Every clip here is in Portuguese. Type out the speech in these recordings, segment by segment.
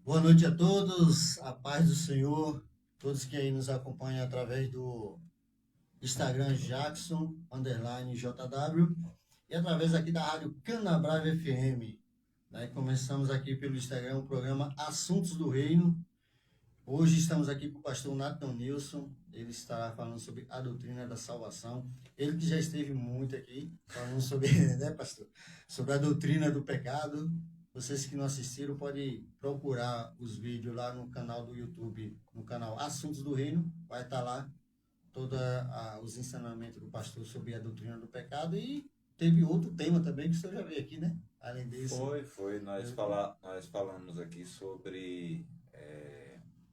Boa noite a todos, a paz do Senhor, todos que aí nos acompanham através do Instagram Jackson, underline JW, e através aqui da Rádio Canabrava FM. Começamos aqui pelo Instagram o programa Assuntos do Reino. Hoje estamos aqui com o pastor Nathan Nilson, ele estará falando sobre a doutrina da salvação. Ele que já esteve muito aqui falando sobre, né, pastor? Sobre a doutrina do pecado. Vocês que não assistiram podem procurar os vídeos lá no canal do YouTube, no canal Assuntos do Reino, vai estar lá todos os ensinamentos do pastor sobre a doutrina do pecado e teve outro tema também que o senhor já veio aqui, né? Além desse. Foi. Nós falamos aqui sobre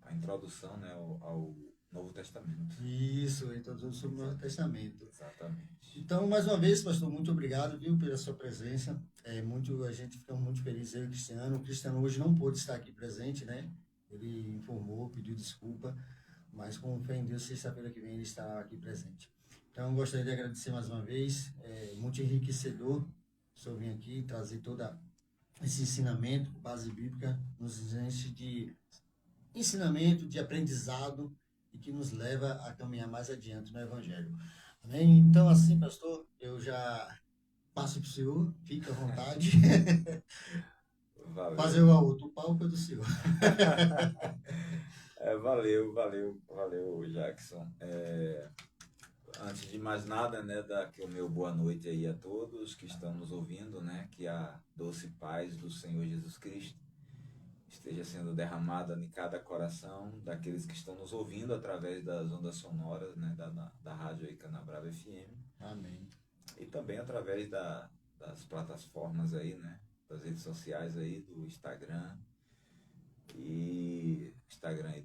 a introdução, né, ao Novo Testamento. Isso, então sobre o Novo Testamento. Exatamente. Então, mais uma vez, pastor, muito obrigado, viu, pela sua presença. A gente fica muito feliz, eu e o Cristiano. O Cristiano hoje não pôde estar aqui presente, né? Ele informou, pediu desculpa, mas com fé em Deus, sexta-feira que vem ele estará aqui presente. Então, eu gostaria de agradecer mais uma vez, muito enriquecedor o senhor vir aqui trazer todo esse ensinamento, base bíblica, nos enche de ensinamento, de aprendizado e que nos leva a caminhar mais adiante no Evangelho. Amém? Então, assim, pastor, eu já passo para o senhor, fique à vontade. Valeu. Fazer o outro palco é do senhor. Valeu, Jackson. Antes de mais nada, né, dar aqui o meu boa noite aí a todos que estão nos ouvindo, né, que a doce paz do Senhor Jesus Cristo esteja sendo derramada em cada coração daqueles que estão nos ouvindo através das ondas sonoras, né, da rádio aí Canabrava FM. Amém. E também através das plataformas aí, né, das redes sociais aí, do Instagram aí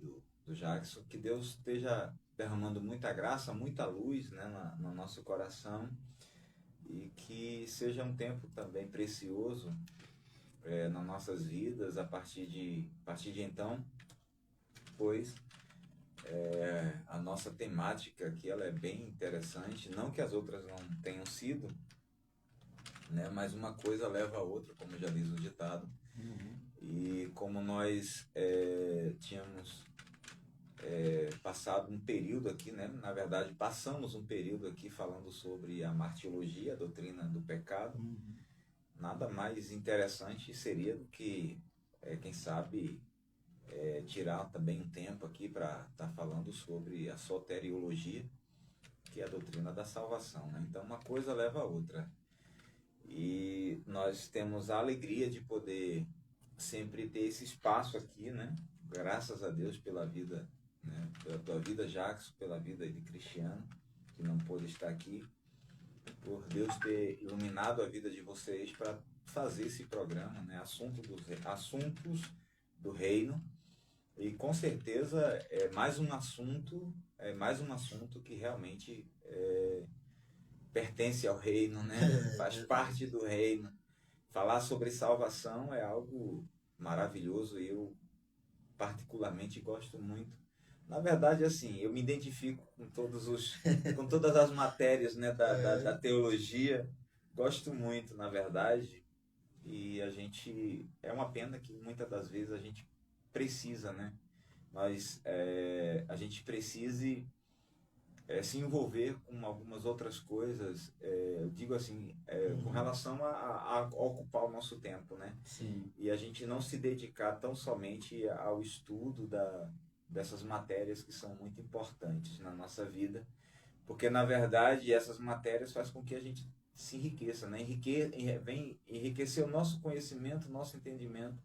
do Jackson. Que Deus esteja derramando muita graça, muita luz, né, no nosso coração, e que seja um tempo também precioso nas nossas vidas a partir de então, pois a nossa temática aqui ela é bem interessante, não que as outras não tenham sido, né, mas uma coisa leva a outra, como já diz o ditado. E como nós tínhamos passado um período aqui, né? Na verdade, passamos um período aqui falando sobre a martirologia, a doutrina do pecado. Nada mais interessante seria do que, quem sabe, tirar também um tempo aqui para estar falando sobre a soteriologia, que é a doutrina da salvação, né? Então, uma coisa leva a outra. E nós temos a alegria de poder sempre ter esse espaço aqui, né? Graças a Deus pela vida, né? Pela tua vida, Jackson, pela vida de Cristiano, que não pôde estar aqui, por Deus ter iluminado a vida de vocês para fazer esse programa, né? Assuntos do Reino. E com certeza é mais um assunto que realmente pertence ao reino, né? Faz parte do reino. Falar sobre salvação é algo maravilhoso e eu particularmente gosto muito. Na verdade, assim, eu me identifico com com todas as matérias, né, da teologia. Gosto muito, na verdade. E é uma pena que muitas das vezes a gente precisa, né? Mas a gente precise se envolver com algumas outras coisas, eu digo assim, com relação a ocupar o nosso tempo, né? Sim. E a gente não se dedicar tão somente ao estudo dessas matérias que são muito importantes na nossa vida, porque na verdade essas matérias fazem com que a gente se enriqueça, né? Vem enriquecer o nosso conhecimento, o nosso entendimento,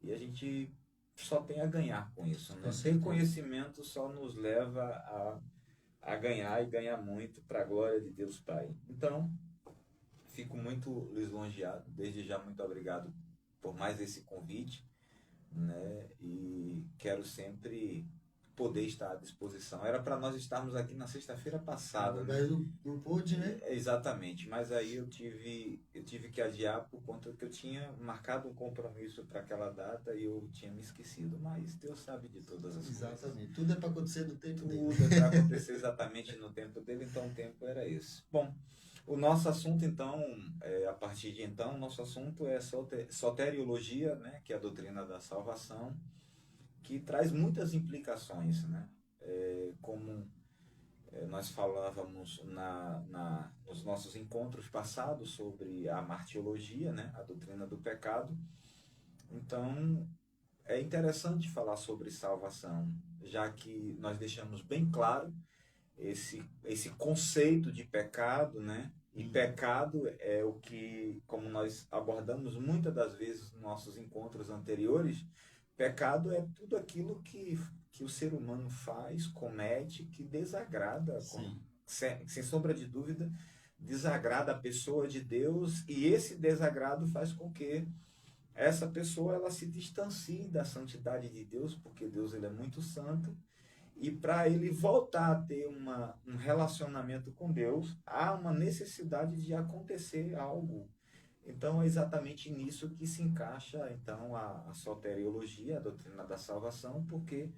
e a gente só tem a ganhar com isso, né? Ter conhecimento só nos leva a ganhar e ganhar muito para a glória de Deus Pai. Então, fico muito lisonjeado, desde já muito obrigado por mais esse convite, né? E quero sempre poder estar à disposição. Era para nós estarmos aqui na sexta-feira passada, né? Não pôde, né? Exatamente, mas aí eu tive que adiar por conta que eu tinha marcado um compromisso para aquela data e eu tinha me esquecido, mas Deus sabe de todas as coisas. Exatamente, tudo é para acontecer no tempo dele. Tudo é para acontecer exatamente no tempo dele, então o tempo era esse. Bom, O nosso assunto, então, a partir de então, nosso assunto é soteriologia, né, que é a doutrina da salvação, que traz muitas implicações, né? Como nós falávamos nos nossos encontros passados sobre a martiologia, né, a doutrina do pecado. Então, é interessante falar sobre salvação, já que nós deixamos bem claro esse conceito de pecado, né? E pecado é o que, como nós abordamos muitas das vezes nos nossos encontros anteriores, pecado é tudo aquilo que o ser humano faz, comete, que desagrada, sem sombra de dúvida, desagrada a pessoa de Deus, e esse desagrado faz com que essa pessoa ela se distancie da santidade de Deus, porque Deus ele é muito santo, e para ele voltar a ter um relacionamento com Deus, há uma necessidade de acontecer algo. Então é exatamente nisso que se encaixa então a soteriologia, a doutrina da salvação, porque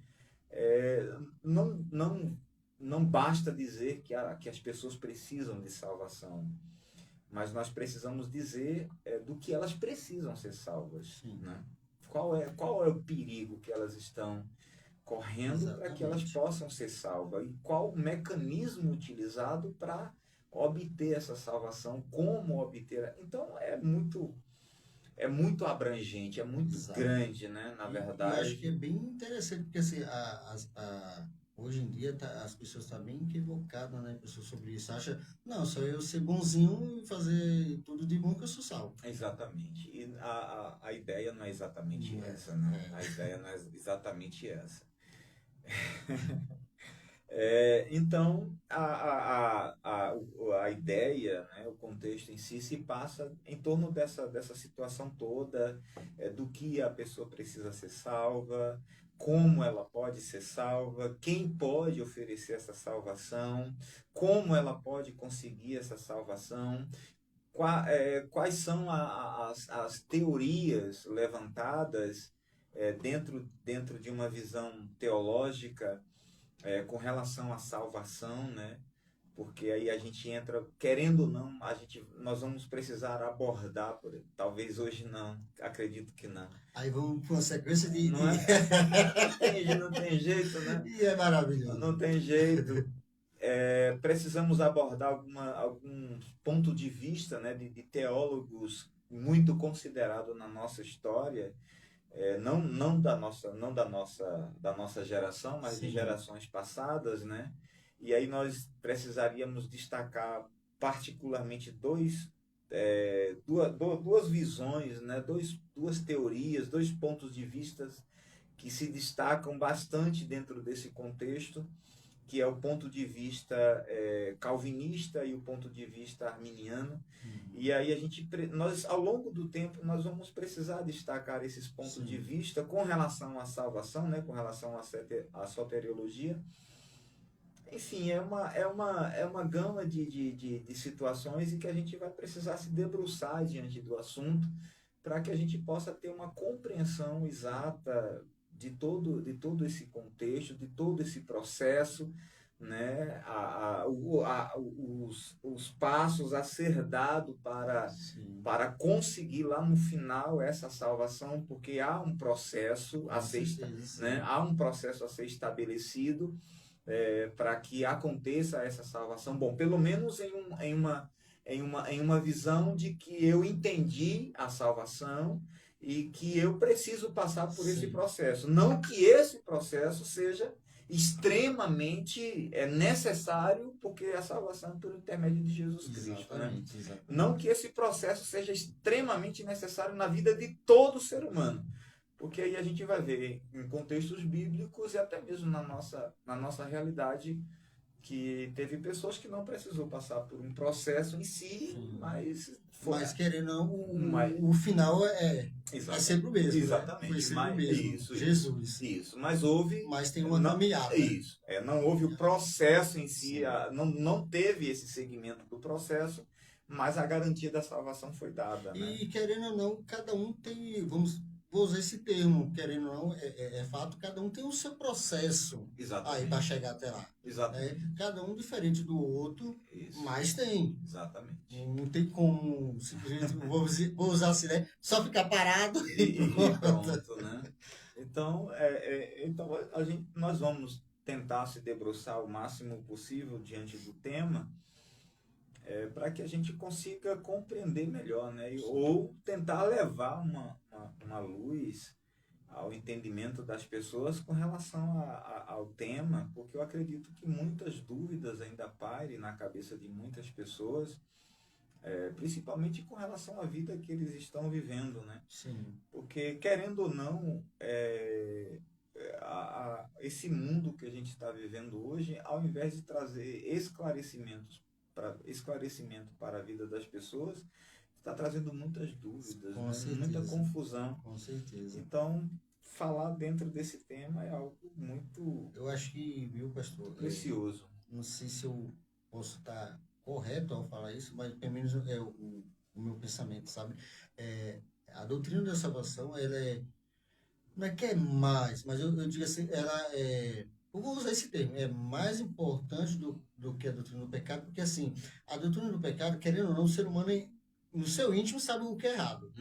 não basta dizer que as pessoas precisam de salvação, mas nós precisamos dizer do que elas precisam ser salvas. Né? Qual é o perigo que elas estão correndo para que elas possam ser salvas? E qual o mecanismo utilizado para obter essa salvação? Como obter? Então é muito abrangente, é muito grande, né? Na verdade. Eu acho que é bem interessante, porque assim, hoje em dia as pessoas estão bem equivocadas, né, pessoas, sobre isso. Acha, não, só eu ser bonzinho e fazer tudo de bom que eu sou salvo. Exatamente. E a ideia não é exatamente essa, né? A ideia não é exatamente essa. Então, a ideia, né, o contexto em si, se passa em torno dessa situação toda, do que a pessoa precisa ser salva, como ela pode ser salva, quem pode oferecer essa salvação, como ela pode conseguir essa salvação, quais são as teorias levantadas dentro de uma visão teológica com relação à salvação, né? Porque aí a gente entra, querendo ou não, nós vamos precisar abordar, talvez hoje não, acredito que não. Aí vamos com a sequência de... Não, não tem jeito, né? E é maravilhoso. Não tem jeito. Precisamos abordar algum ponto de vista, né, de teólogos muito considerados na nossa história, não da nossa geração, mas de gerações passadas, né? E aí nós precisaríamos destacar particularmente duas visões, né? Duas teorias, dois pontos de vista que se destacam bastante dentro desse contexto, que é o ponto de vista calvinista e o ponto de vista arminiano. E aí nós, ao longo do tempo, nós vamos precisar destacar esses pontos de vista com relação à salvação, né, com relação à soteriologia. Enfim, é uma gama de situações em que a gente vai precisar se debruçar diante do assunto para que a gente possa ter uma compreensão exata de todo esse contexto, de todo esse processo, né? Os passos a ser dado para conseguir lá no final essa salvação, porque há um processo a ser estabelecido para que aconteça essa salvação. Bom, pelo menos em uma visão de que eu entendi a salvação e que eu preciso passar por esse processo. Não que esse processo seja extremamente necessário, porque a salvação é por intermédio de Jesus Cristo. Exatamente. Não que esse processo seja extremamente necessário na vida de todo ser humano. Porque aí a gente vai ver em contextos bíblicos e até mesmo na nossa realidade que teve pessoas que não precisou passar por um processo em si, mas querendo ou não, o final é sempre o mesmo. Exatamente. Foi sempre o mesmo. Isso, Jesus. Isso. Mas tem uma caminhada. Isso. Não houve o processo em si, não teve esse segmento do processo, mas a garantia da salvação foi dada. E querendo ou não, cada um tem, vamos vou usar esse termo, querendo ou não, é fato, cada um tem o seu processo aí Exatamente. para chegar até lá. Exatamente. Né? Cada um diferente do outro, Isso. mas tem. Exatamente. Não tem como, simplesmente, vou usar assim, né? Só ficar parado E pronto. pronto, né? Então, nós vamos tentar se debruçar o máximo possível diante do tema, para que a gente consiga compreender melhor, né? Ou tentar levar uma luz ao entendimento das pessoas com relação ao tema, porque eu acredito que muitas dúvidas ainda pairem na cabeça de muitas pessoas, principalmente com relação à vida que eles estão vivendo, né? Sim. Porque, querendo ou não, esse mundo que a gente está vivendo hoje, ao invés de trazer esclarecimento para a vida das pessoas, está trazendo muitas dúvidas, Com né? certeza. Muita confusão. Com certeza. Então, falar dentro desse tema é algo muito Eu acho que, viu, pastor, precioso. não sei se eu posso estar correto ao falar isso, mas pelo menos é o meu pensamento, sabe? A doutrina da salvação, ela não é que é mais, mas eu digo assim, eu vou usar esse termo, é mais importante do que a doutrina do pecado, porque assim, a doutrina do pecado, querendo ou não, o ser humano, no seu íntimo, sabe o que é errado,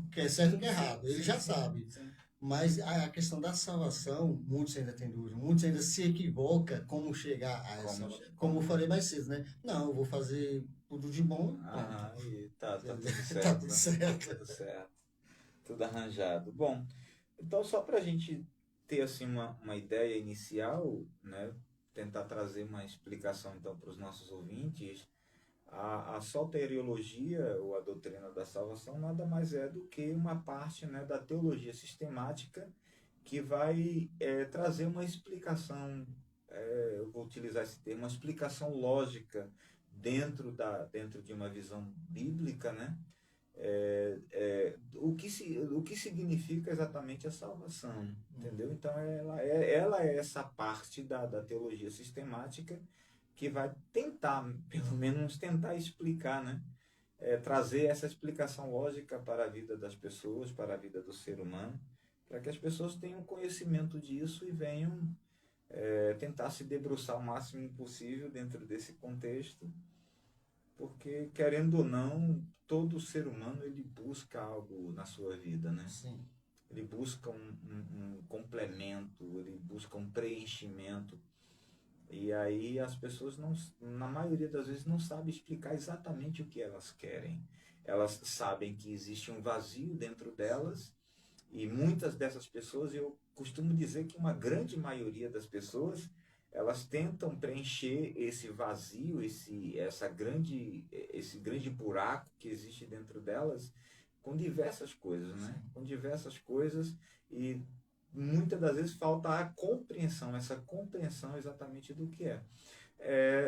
o que é certo e o que é errado, ele já sabe. Sim. Mas a questão da salvação, muitos ainda têm dúvida, muitos ainda se equivocam como chegar a essa salvação. Como eu falei mais cedo, né? Não, eu vou fazer tudo de bom. E tá tudo certo. Tá tudo certo. Tudo certo. Tudo arranjado. Bom, então só para a gente ter assim uma ideia inicial, né? Tentar trazer uma explicação então para os nossos ouvintes, a soteriologia, ou a doutrina da salvação, nada mais é do que uma parte, né, da teologia sistemática que vai trazer uma explicação, eu vou utilizar esse termo, uma explicação lógica dentro de uma visão bíblica, né? O que significa exatamente a salvação, entendeu? Então ela é essa parte da teologia sistemática que vai tentar, pelo menos tentar explicar, né? Trazer essa explicação lógica para a vida das pessoas, para a vida do ser humano, para que as pessoas tenham conhecimento disso e venham tentar se debruçar o máximo possível dentro desse contexto, porque, querendo ou não, todo ser humano ele busca algo na sua vida, né? Sim. Ele busca um complemento, ele busca um preenchimento. E aí as pessoas, na maioria das vezes, não sabem explicar exatamente o que elas querem. Elas sabem que existe um vazio dentro delas, e muitas dessas pessoas, eu costumo dizer que uma grande maioria das pessoas, elas tentam preencher esse vazio, esse grande buraco que existe dentro delas, com diversas coisas, né? Com diversas coisas, e muitas das vezes falta a compreensão, essa compreensão exatamente do que é.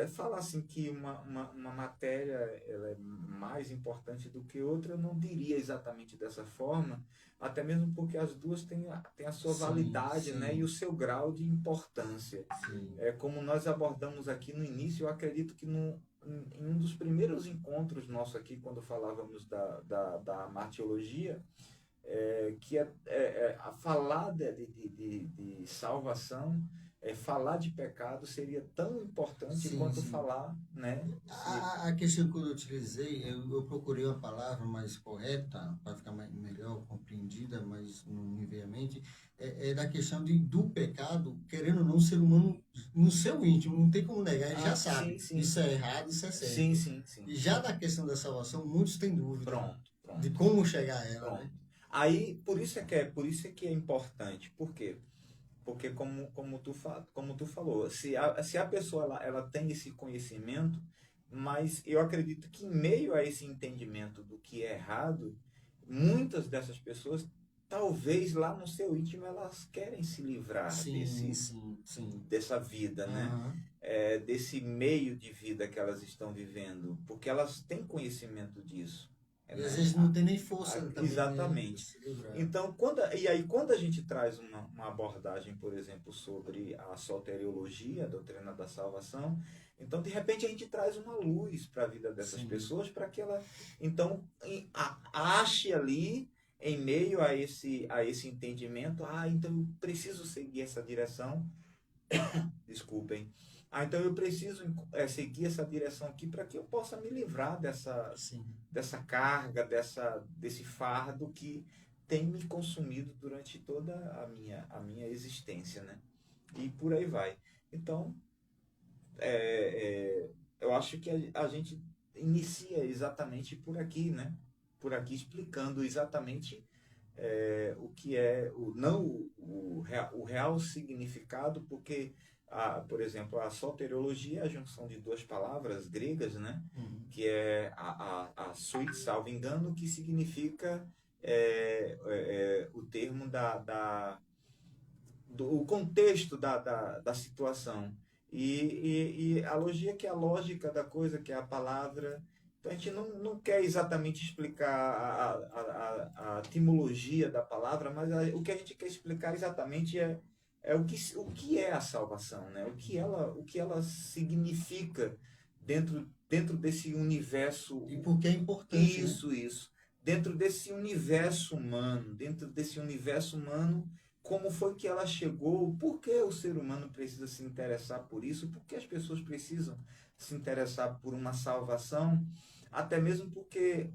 Falar assim que uma matéria ela é mais importante do que outra, eu não diria exatamente dessa forma, até mesmo porque as duas têm a sua validade, né, e o seu grau de importância. Como nós abordamos aqui no início, eu acredito que em um dos primeiros encontros nossos aqui, quando falávamos da martiologia, a falar de salvação, falar de pecado seria tão importante quanto falar, né? A questão que eu utilizei, eu procurei uma palavra mais correta, para ficar melhor compreendida, mas não me veio à mente, da questão do pecado, querendo ou não, o ser humano, no seu íntimo, não tem como negar, ele já sabe. Sim. Isso é errado, isso é certo. Sim. E já na questão da salvação, muitos têm dúvida. Pronto. De como chegar a ela, né? Aí, por isso é que é importante. Por quê? Porque como tu falou, se a pessoa ela tem esse conhecimento, mas eu acredito que em meio a esse entendimento do que é errado, muitas dessas pessoas, talvez lá no seu íntimo, elas querem se livrar dessa vida, né? Desse meio de vida que elas estão vivendo, porque elas têm conhecimento disso. E às vezes não tem nem força também. Exatamente. Então, quando a gente traz uma abordagem, por exemplo, sobre a soteriologia, a doutrina da salvação, então, de repente, a gente traz uma luz para a vida dessas pessoas, para que ela, então, ache ali em meio a esse entendimento, então eu preciso seguir essa direção, desculpem, então eu preciso seguir essa direção aqui para que eu possa me livrar Sim. dessa carga, desse fardo que tem me consumido durante toda a minha existência, né? E por aí vai. Então, eu acho que a gente inicia exatamente por aqui, né? Por aqui explicando exatamente o que é não o real significado, porque, por exemplo, a soteriologia é a junção de duas palavras gregas, né? Uhum. Que é a suit, salvo engano, que significa o termo do contexto da situação. E a logia, que é a lógica da coisa, que é a palavra. Então a gente não quer exatamente explicar a etimologia da palavra, mas o que a gente quer explicar exatamente é o que é a salvação, né? O que ela significa dentro desse universo. E por que é importante, né? Isso. Dentro desse universo humano, como foi que ela chegou, por que o ser humano precisa se interessar por isso, por que as pessoas precisam se interessar por uma salvação, até mesmo porque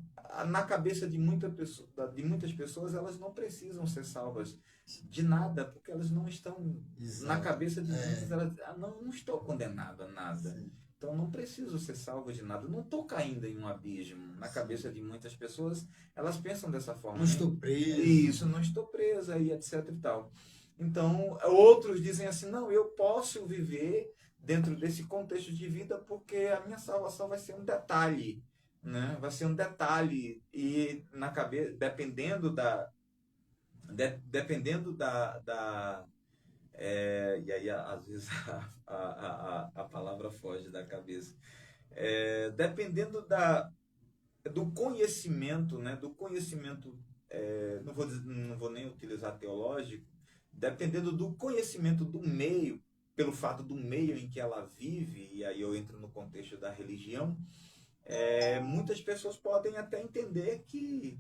na cabeça de muitas pessoas elas não precisam ser salvas de nada, porque elas não estão Exato. na cabeça de muitas, elas não estou condenado a nada. Sim. Então não preciso ser salvo de nada, não estou caindo em um abismo. Na cabeça de muitas pessoas, elas pensam dessa forma. Não estou preso. Isso, não estou presa e etc e tal. Então, outros dizem assim, não, eu posso viver dentro desse contexto de vida porque a minha salvação vai ser um detalhe, né? Vai ser um detalhe e na cabeça, dependendo e aí às vezes a palavra foge da cabeça. Dependendo do conhecimento, né? Do conhecimento, não vou nem utilizar teológico, dependendo do conhecimento do meio, pelo fato do meio em que ela vive, e aí eu entro no contexto da religião, muitas pessoas podem até entender que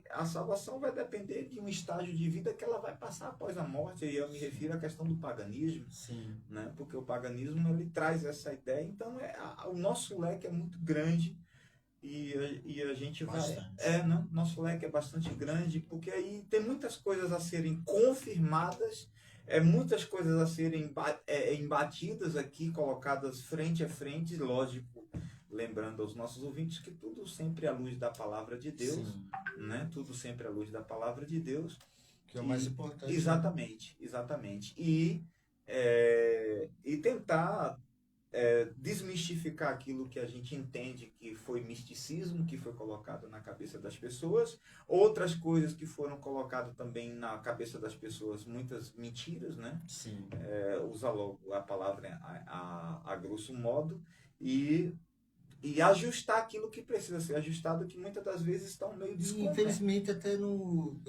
a salvação vai depender de um estágio de vida que ela vai passar após a morte, e eu me refiro à questão do paganismo. Sim. Né? Porque o paganismo ele traz essa ideia, então o nosso leque é muito grande e a gente Bastante. né? Nosso leque é bastante grande, porque aí tem muitas coisas a serem confirmadas, muitas coisas a serem embatidas aqui, colocadas frente a frente, lógico, lembrando aos nossos ouvintes que tudo sempre à luz da palavra de Deus, né? Tudo sempre à luz da palavra de Deus. Que é o mais importante. Exatamente. E tentar desmistificar aquilo que a gente entende que foi misticismo, que foi colocado na cabeça das pessoas, outras coisas que foram colocadas também na cabeça das pessoas, muitas mentiras, né? Sim. Usa logo a palavra a grosso modo, e ajustar aquilo que precisa ser ajustado, que muitas das vezes está meio desconexo. Infelizmente até no...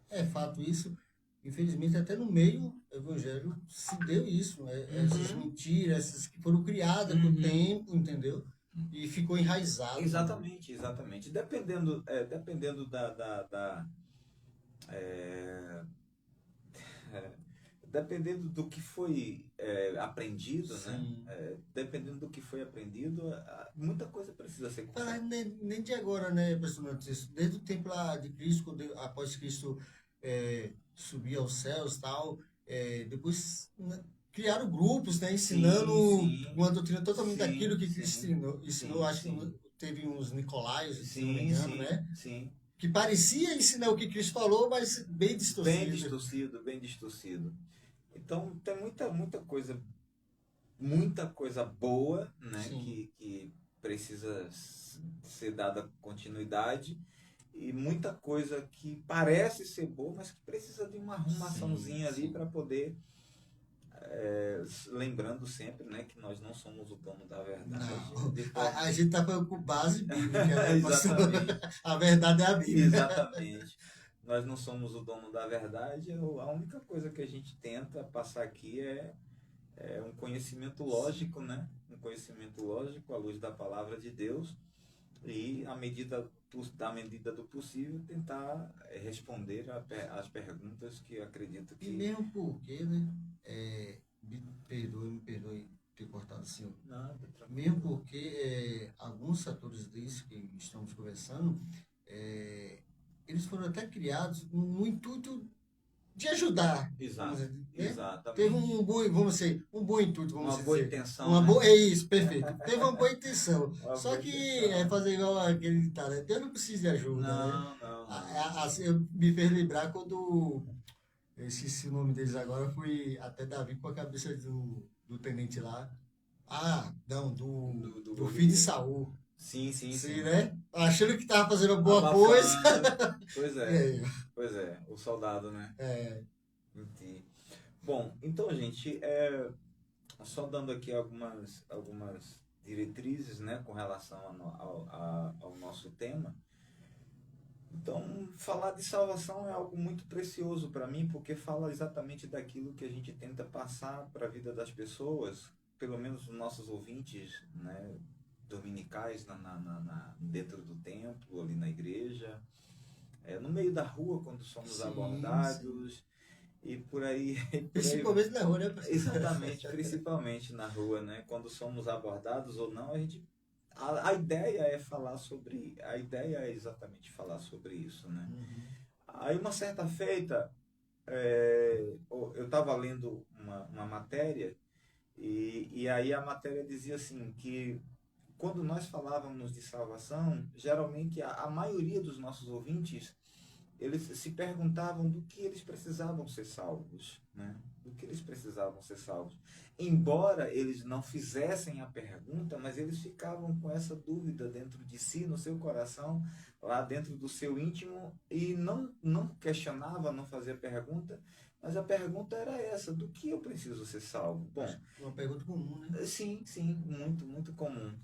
É fato isso. Infelizmente, até no meio evangélico se deu isso, né? Essas mentiras, essas que foram criadas com o tempo, entendeu? E ficou enraizado. Exatamente. Dependendo dependendo do que foi aprendido, né? Dependendo do que foi aprendido, muita coisa precisa ser consertada. Nem de agora, né, pessoal? Desde o tempo lá de Cristo, após Cristo subir aos céus e tal, depois criaram grupos, né, ensinando uma doutrina totalmente daquilo que Cristo ensinou. Acho que teve uns Nicolaios, se não me engano, né? Sim. Que parecia ensinar o que Cristo falou, mas bem distorcido. Bem distorcido. Então tem muita coisa boa, né, que precisa ser dada continuidade, e muita coisa que parece ser boa, mas que precisa de uma arrumaçãozinha ali para poder, lembrando sempre, né, que nós não somos o dono da verdade. A gente está com base bíblica, né? Exatamente. A verdade é a Bíblia. Exatamente. Nós não somos o dono da verdade, a única coisa que a gente tenta passar aqui é um conhecimento lógico, né? Um conhecimento lógico à luz da palavra de Deus, e à medida da medida do possível, tentar responder as perguntas que eu acredito E que... mesmo porque, né? Me perdoe ter cortado assim. Nada, tranquilo. Mesmo porque alguns setores disso que estamos conversando, eles foram até criados no intuito de ajudar. Exato, Vamos dizer, né? exatamente. Teve um bom, vamos dizer, um bom intuito, vamos Uma dizer. boa intenção, Uma né? boa, é isso, perfeito. Teve uma boa intenção. Uma Só boa que intenção. é fazer igual aquele ditado, né? Deus não precisa de ajuda, né? Não. Assim, me fez lembrar quando, eu esqueci o nome deles agora, foi até Davi com a cabeça do tenente lá. Não, do filho de Saul. Sim. Sim, né? Achando que tava fazendo boa Abafando. coisa. Pois E é, aí, pois é, o soldado, né? entendi. Bom, então, gente, só dando aqui algumas diretrizes, né, com relação ao nosso tema. Então, falar de salvação é algo muito precioso para mim, porque fala exatamente daquilo que a gente tenta passar para a vida das pessoas, pelo menos os nossos ouvintes, né, dominicais dentro do templo, ali na igreja, no meio da rua, quando somos abordados, e por aí... Principalmente na rua, né? Exatamente, principalmente na rua, né? Quando somos abordados ou não, a ideia é exatamente falar sobre isso, né? Aí uma certa feita, eu estava lendo uma matéria e aí a matéria dizia assim que quando nós falávamos de salvação, geralmente a maioria dos nossos ouvintes, eles se perguntavam do que eles precisavam ser salvos, né? Do que eles precisavam ser salvos. Embora eles não fizessem a pergunta, mas eles ficavam com essa dúvida dentro de si, no seu coração, lá dentro do seu íntimo, e não questionava, não fazia pergunta, mas a pergunta era essa: do que eu preciso ser salvo? Bom, uma pergunta comum, né? Sim, muito, muito comum.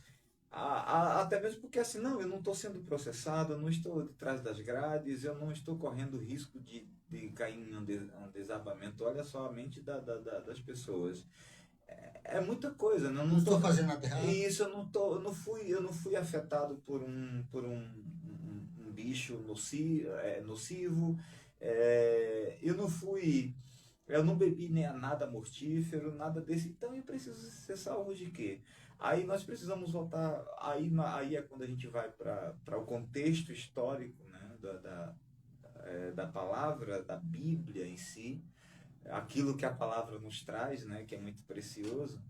Até mesmo porque assim, não, eu não estou sendo processado, eu não estou de trás das grades, eu não estou correndo risco de cair em um desabamento. Olha só a mente das pessoas. É muita coisa, né? Eu Não estou fazendo nada errado. Isso, eu não fui afetado por um bicho nocivo, eu não bebi nem nada mortífero, nada desse. Então eu preciso ser salvo de quê? Aí nós precisamos voltar. Aí é quando a gente vai para o contexto histórico, né, da palavra, da Bíblia em si, aquilo que a palavra nos traz, né, que é muito precioso.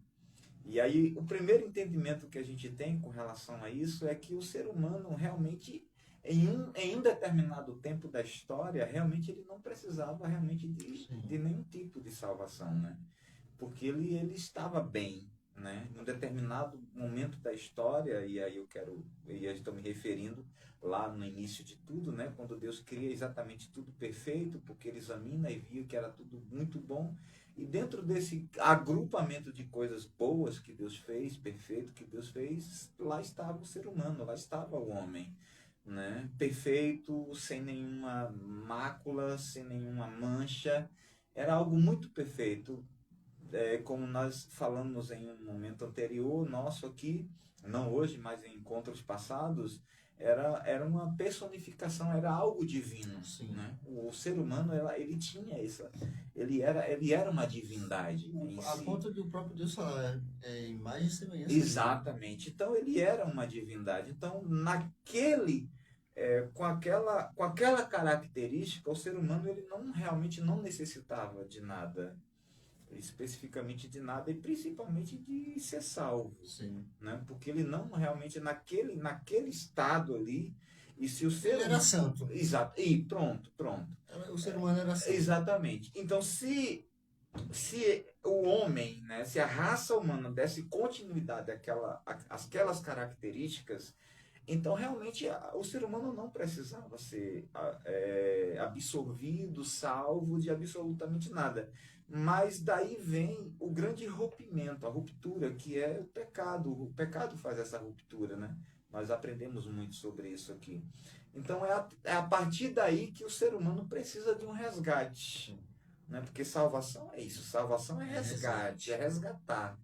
E aí o primeiro entendimento que a gente tem com relação a isso é que o ser humano realmente, em um determinado tempo da história, realmente ele não precisava realmente de nenhum tipo de salvação, né? Porque ele estava bem, né? Em um determinado momento da história, e aí eu estou me referindo lá no início de tudo, né? Quando Deus cria exatamente tudo perfeito, porque ele examina e viu que era tudo muito bom. E dentro desse agrupamento de coisas boas que Deus fez, perfeito que Deus fez, lá estava o ser humano, lá estava o homem, né? Perfeito, sem nenhuma mácula, sem nenhuma mancha. Era algo muito perfeito. Como nós falamos em um momento anterior nosso aqui, não hoje, mas em encontros passados, era uma personificação, era algo divino, né? O ser humano, ele tinha isso, ele era uma divindade em A si. ponto do próprio Deus falar, imagem e semelhança. Exatamente. Então ele era uma divindade. Então com aquela característica, o ser humano ele realmente não necessitava de nada, especificamente de nada, e principalmente de ser salvo. Sim. Né? Porque ele não realmente naquele estado ali, e se o ser ele era santo. Exato. E pronto. O ser humano era santo. Exatamente. Então se o homem, né, se a raça humana desse continuidade àquelas características, então realmente o ser humano não precisava ser absorvido, salvo de absolutamente nada. Mas daí vem o grande rompimento, a ruptura, que é o pecado. O pecado faz essa ruptura, né? Nós aprendemos muito sobre isso aqui. Então é a partir daí que o ser humano precisa de um resgate. Né? Porque salvação é isso, salvação é resgate, é resgatar.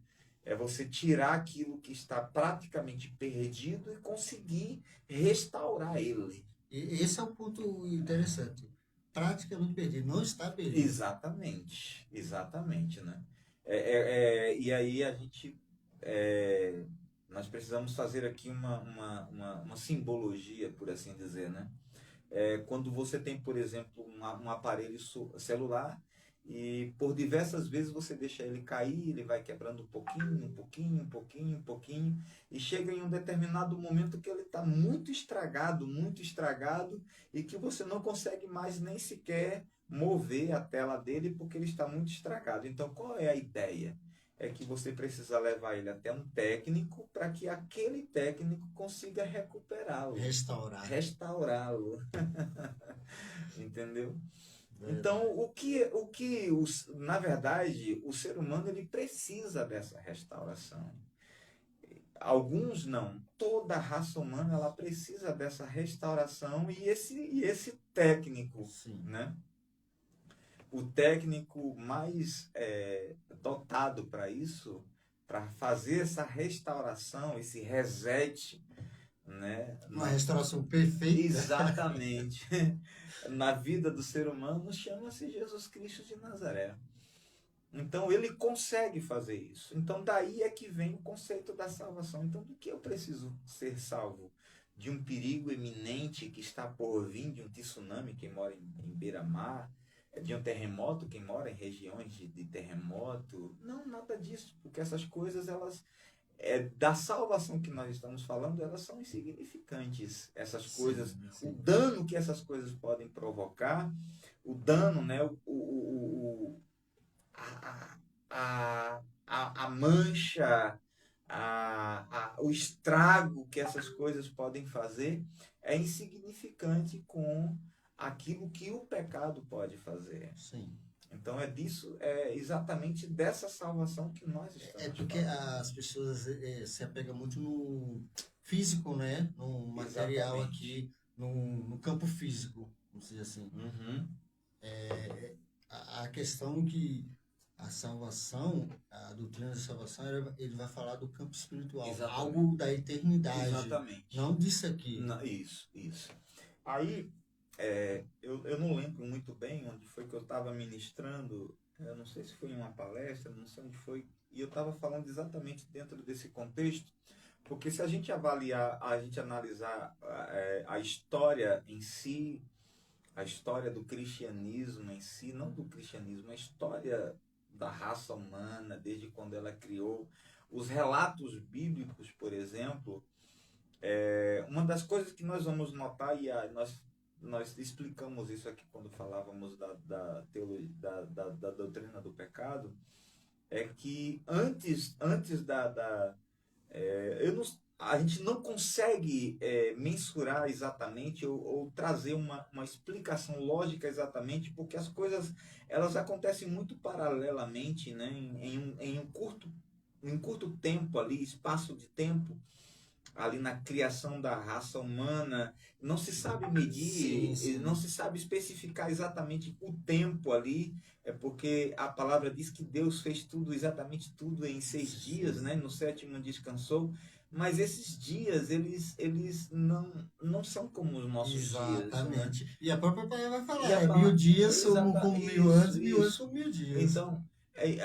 É você tirar aquilo que está praticamente perdido e conseguir restaurar ele. E esse é o ponto interessante. Praticamente perdido, não está perdido. Exatamente, exatamente, né? E aí nós precisamos fazer aqui uma simbologia, por assim dizer, né? Quando você tem, por exemplo, um aparelho celular e por diversas vezes você deixa ele cair, ele vai quebrando um pouquinho, um pouquinho, um pouquinho, um pouquinho, e chega em um determinado momento que ele está muito estragado, e que você não consegue mais nem sequer mover a tela dele porque ele está muito estragado. Então, qual é a ideia? É que você precisa levar ele até um técnico para que aquele técnico consiga recuperá-lo, Restaurar. restaurá-lo. Entendeu? Então, Verdade. na verdade, o ser humano ele precisa dessa restauração. Alguns não. Toda a raça humana ela precisa dessa restauração e esse técnico, Sim. né? O técnico mais dotado para isso, para fazer essa restauração, esse reset, né? Uma restauração perfeita. Exatamente. Na vida do ser humano, chama-se Jesus Cristo de Nazaré. Então ele consegue fazer isso. Então daí é que vem o conceito da salvação. Então do que eu preciso ser salvo? De um perigo iminente que está por vir, de um tsunami quem mora em beira-mar, de um terremoto quem mora em regiões de terremoto? Não, nada disso, porque essas coisas da salvação que nós estamos falando, elas são insignificantes. Essas coisas, Sim, o sim. dano que essas coisas podem provocar, o dano, né, a mancha, o estrago que essas coisas podem fazer é insignificante com aquilo que o pecado pode fazer. Sim. Então é exatamente dessa salvação que nós É estamos porque falando. as pessoas se apegam muito no físico, né? No material Exatamente. aqui, no campo físico, vamos dizer assim. Uhum. A questão que a salvação, a doutrina da salvação, ele vai falar do campo espiritual, Exatamente. algo da eternidade, Exatamente. não disso aqui. Isso, isso. Aí, eu não lembro muito bem onde foi que eu estava ministrando, eu não sei se foi em uma palestra, não sei onde foi, e eu estava falando exatamente dentro desse contexto, porque se a gente analisar a história em si, a história do cristianismo em si, não do cristianismo, a história da raça humana, desde quando ela criou, os relatos bíblicos, por exemplo, uma das coisas que nós vamos notar, e nós explicamos isso aqui quando falávamos da doutrina do pecado, é que antes eu não, a gente não consegue mensurar exatamente ou trazer uma explicação lógica exatamente, porque as coisas elas acontecem muito paralelamente, né, em um curto tempo ali, espaço de tempo, ali na criação da raça humana. Não se sabe Sim, medir, não sim. se sabe especificar exatamente o tempo ali, porque a palavra diz que Deus fez tudo, exatamente tudo em 6 dias, né? No sétimo descansou. Mas esses dias, eles não são como os nossos dias, né? Exatamente. E a própria palavra vai E a falar, 1.000 dias são como 1.000 anos, isso, 1.000 anos isso. são 1.000 dias. Então,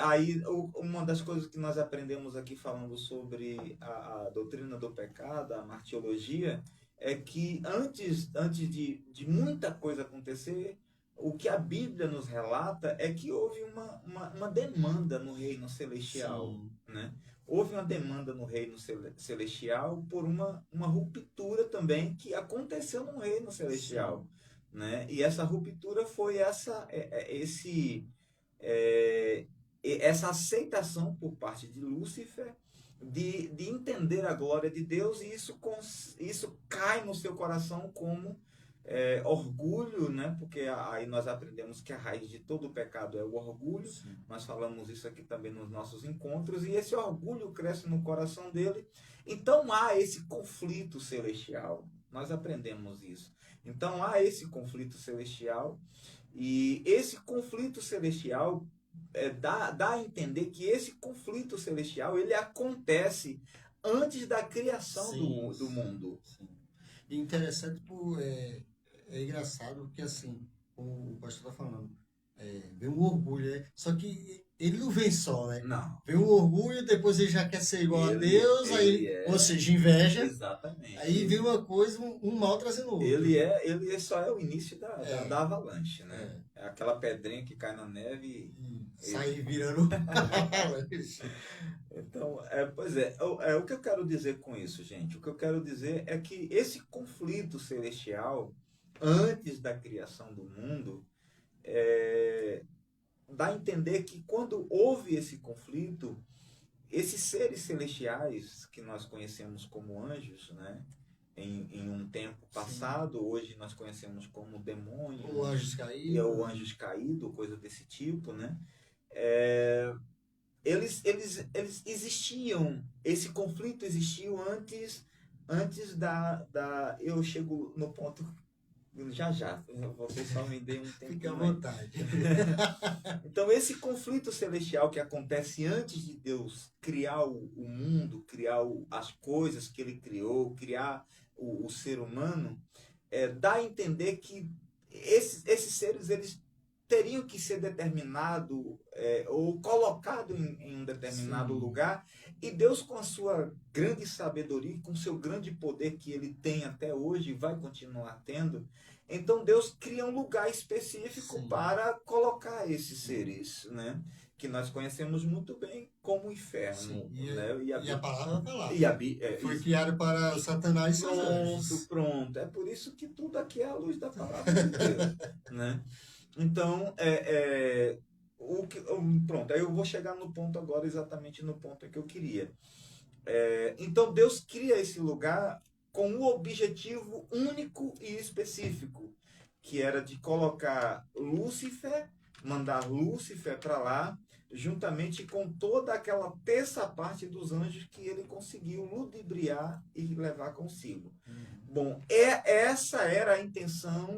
aí uma das coisas que nós aprendemos aqui falando sobre a doutrina do pecado, a martiologia, é que antes de muita coisa acontecer, o que a Bíblia nos relata é que houve uma demanda no reino celestial, Sim, né? Houve uma demanda no reino celestial por uma ruptura também que aconteceu no reino celestial, sim. né? E essa ruptura foi é, essa aceitação por parte de Lúcifer de entender a glória de Deus, e isso cai no seu coração como orgulho, né? Porque aí nós aprendemos que a raiz de todo o pecado é o orgulho. Sim. Nós falamos isso aqui também nos nossos encontros, e esse orgulho cresce no coração dele. Então há esse conflito celestial. Nós aprendemos isso. Então há esse conflito celestial, e esse conflito celestial dá a entender que esse conflito celestial ele acontece antes da criação do mundo. Sim. E interessante, é engraçado porque assim, o pastor está falando, vem um orgulho, né? Só que ele não vem só, né? Não. Vem um orgulho, depois ele já quer ser igual a Deus, ou seja, inveja. Exatamente. Aí vem uma coisa, um mal trazendo o outro. Ele só é o início da avalanche, né? É aquela pedrinha que cai na neve e sai virando. Então, pois o que eu quero dizer com isso, gente? O que eu quero dizer é que esse conflito celestial, antes da criação do mundo, dá a entender que quando houve esse conflito, esses seres celestiais que nós conhecemos como anjos, né? Em um tempo passado, sim, hoje nós conhecemos como demônio, ou anjos caídos, ou anjos caídos, coisa desse tipo, né? Eles existiam, esse conflito existiu antes eu chego no ponto já, vocês só me deem um tempo. Fica à vontade. Então, esse conflito celestial que acontece antes de Deus criar o mundo, criar as coisas que ele criou, criar o ser humano, dá a entender que esses seres, eles teriam que ser determinado ou colocado em um determinado, sim, lugar, e Deus, com a sua grande sabedoria, com o seu grande poder que ele tem até hoje e vai continuar tendo, então Deus cria um lugar específico, sim, para colocar esses seres, né? Que nós conhecemos muito bem como o inferno. Né? E a palavra vai lá. Foi criado para Satanás e seus anjos. Pronto. É por isso que tudo aqui é a luz da palavra de Deus. Né? Então, pronto, aí eu vou chegar no ponto agora, exatamente no ponto que eu queria. Então, Deus cria esse lugar com um objetivo único e específico, que era de colocar Lúcifer, mandar Lúcifer para lá, juntamente com toda aquela terça parte dos anjos que ele conseguiu ludibriar e levar consigo. Bom, essa era a intenção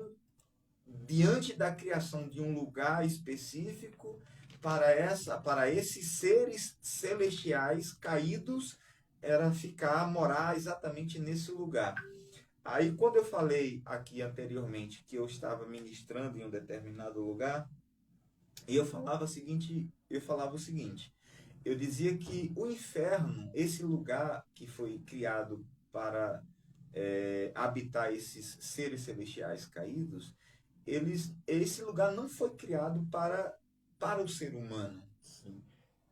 diante da criação de um lugar específico para esses seres celestiais caídos, era morar exatamente nesse lugar. Aí, quando eu falei aqui anteriormente que eu estava ministrando em um determinado lugar, eu falava o seguinte, eu dizia que o inferno, esse lugar que foi criado para habitar esses seres celestiais caídos, esse lugar não foi criado para o ser humano. Sim.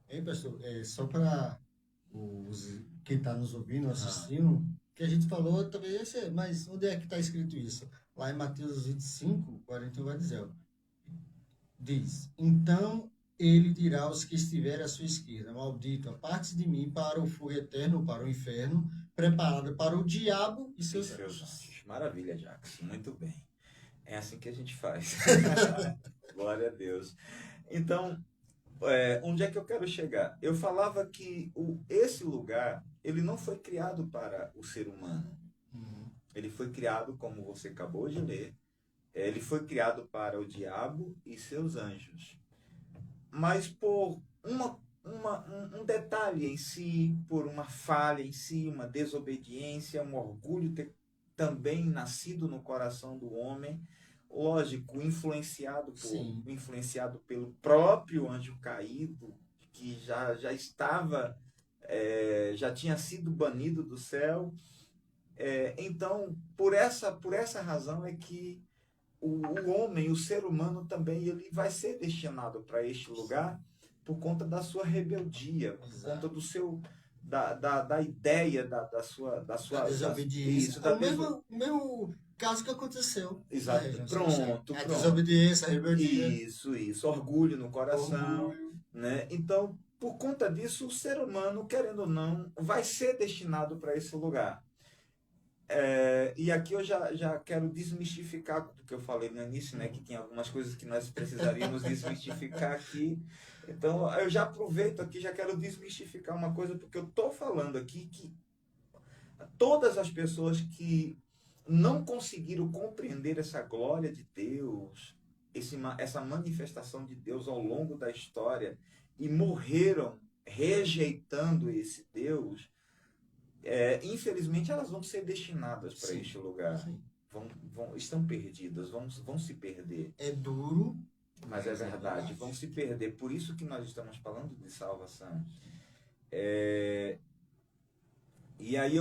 Ei, pastor, só para quem está nos ouvindo, assistindo, que a gente falou também, mas onde é que está escrito isso? Lá em Mateus 25, 41 vai diz, então ele dirá aos que estiverem à sua esquerda, maldito, aparte de mim para o fogo eterno, para o inferno, preparado para o diabo e seus anjos. Maravilha, Jackson, muito bem. É assim que a gente faz. Glória a Deus. Então, onde é que eu quero chegar? Eu falava que esse lugar, ele não foi criado para o ser humano. Ele foi criado, como você acabou de ler, ele foi criado para o diabo e seus anjos. Mas por um detalhe em si, por uma falha em si, uma desobediência, um orgulho ter também nascido no coração do homem, lógico, influenciado pelo próprio anjo caído, que já estava, já tinha sido banido do céu. Então, por essa razão é que o homem, o ser humano também, ele vai ser destinado para este lugar por conta da sua rebeldia, por conta do seu da ideia da sua desobediência. O mesmo caso que aconteceu. Exato. Pronto. A desobediência, a rebeldia. Isso. Orgulho no coração. Né? Então, por conta disso, o ser humano, querendo ou não, vai ser destinado para esse lugar. E aqui eu já quero desmistificar, porque eu falei no início, né, que tinha algumas coisas que nós precisaríamos desmistificar aqui. Então, eu já aproveito aqui, já quero desmistificar uma coisa, porque eu estou falando aqui que todas as pessoas que não conseguiram compreender essa glória de Deus, essa manifestação de Deus ao longo da história e morreram rejeitando esse Deus, infelizmente elas vão ser destinadas para este lugar. Sim. Estão perdidas, vão se perder. É duro, Mas é verdade, vão se perder. Por isso que nós estamos falando de salvação. E aí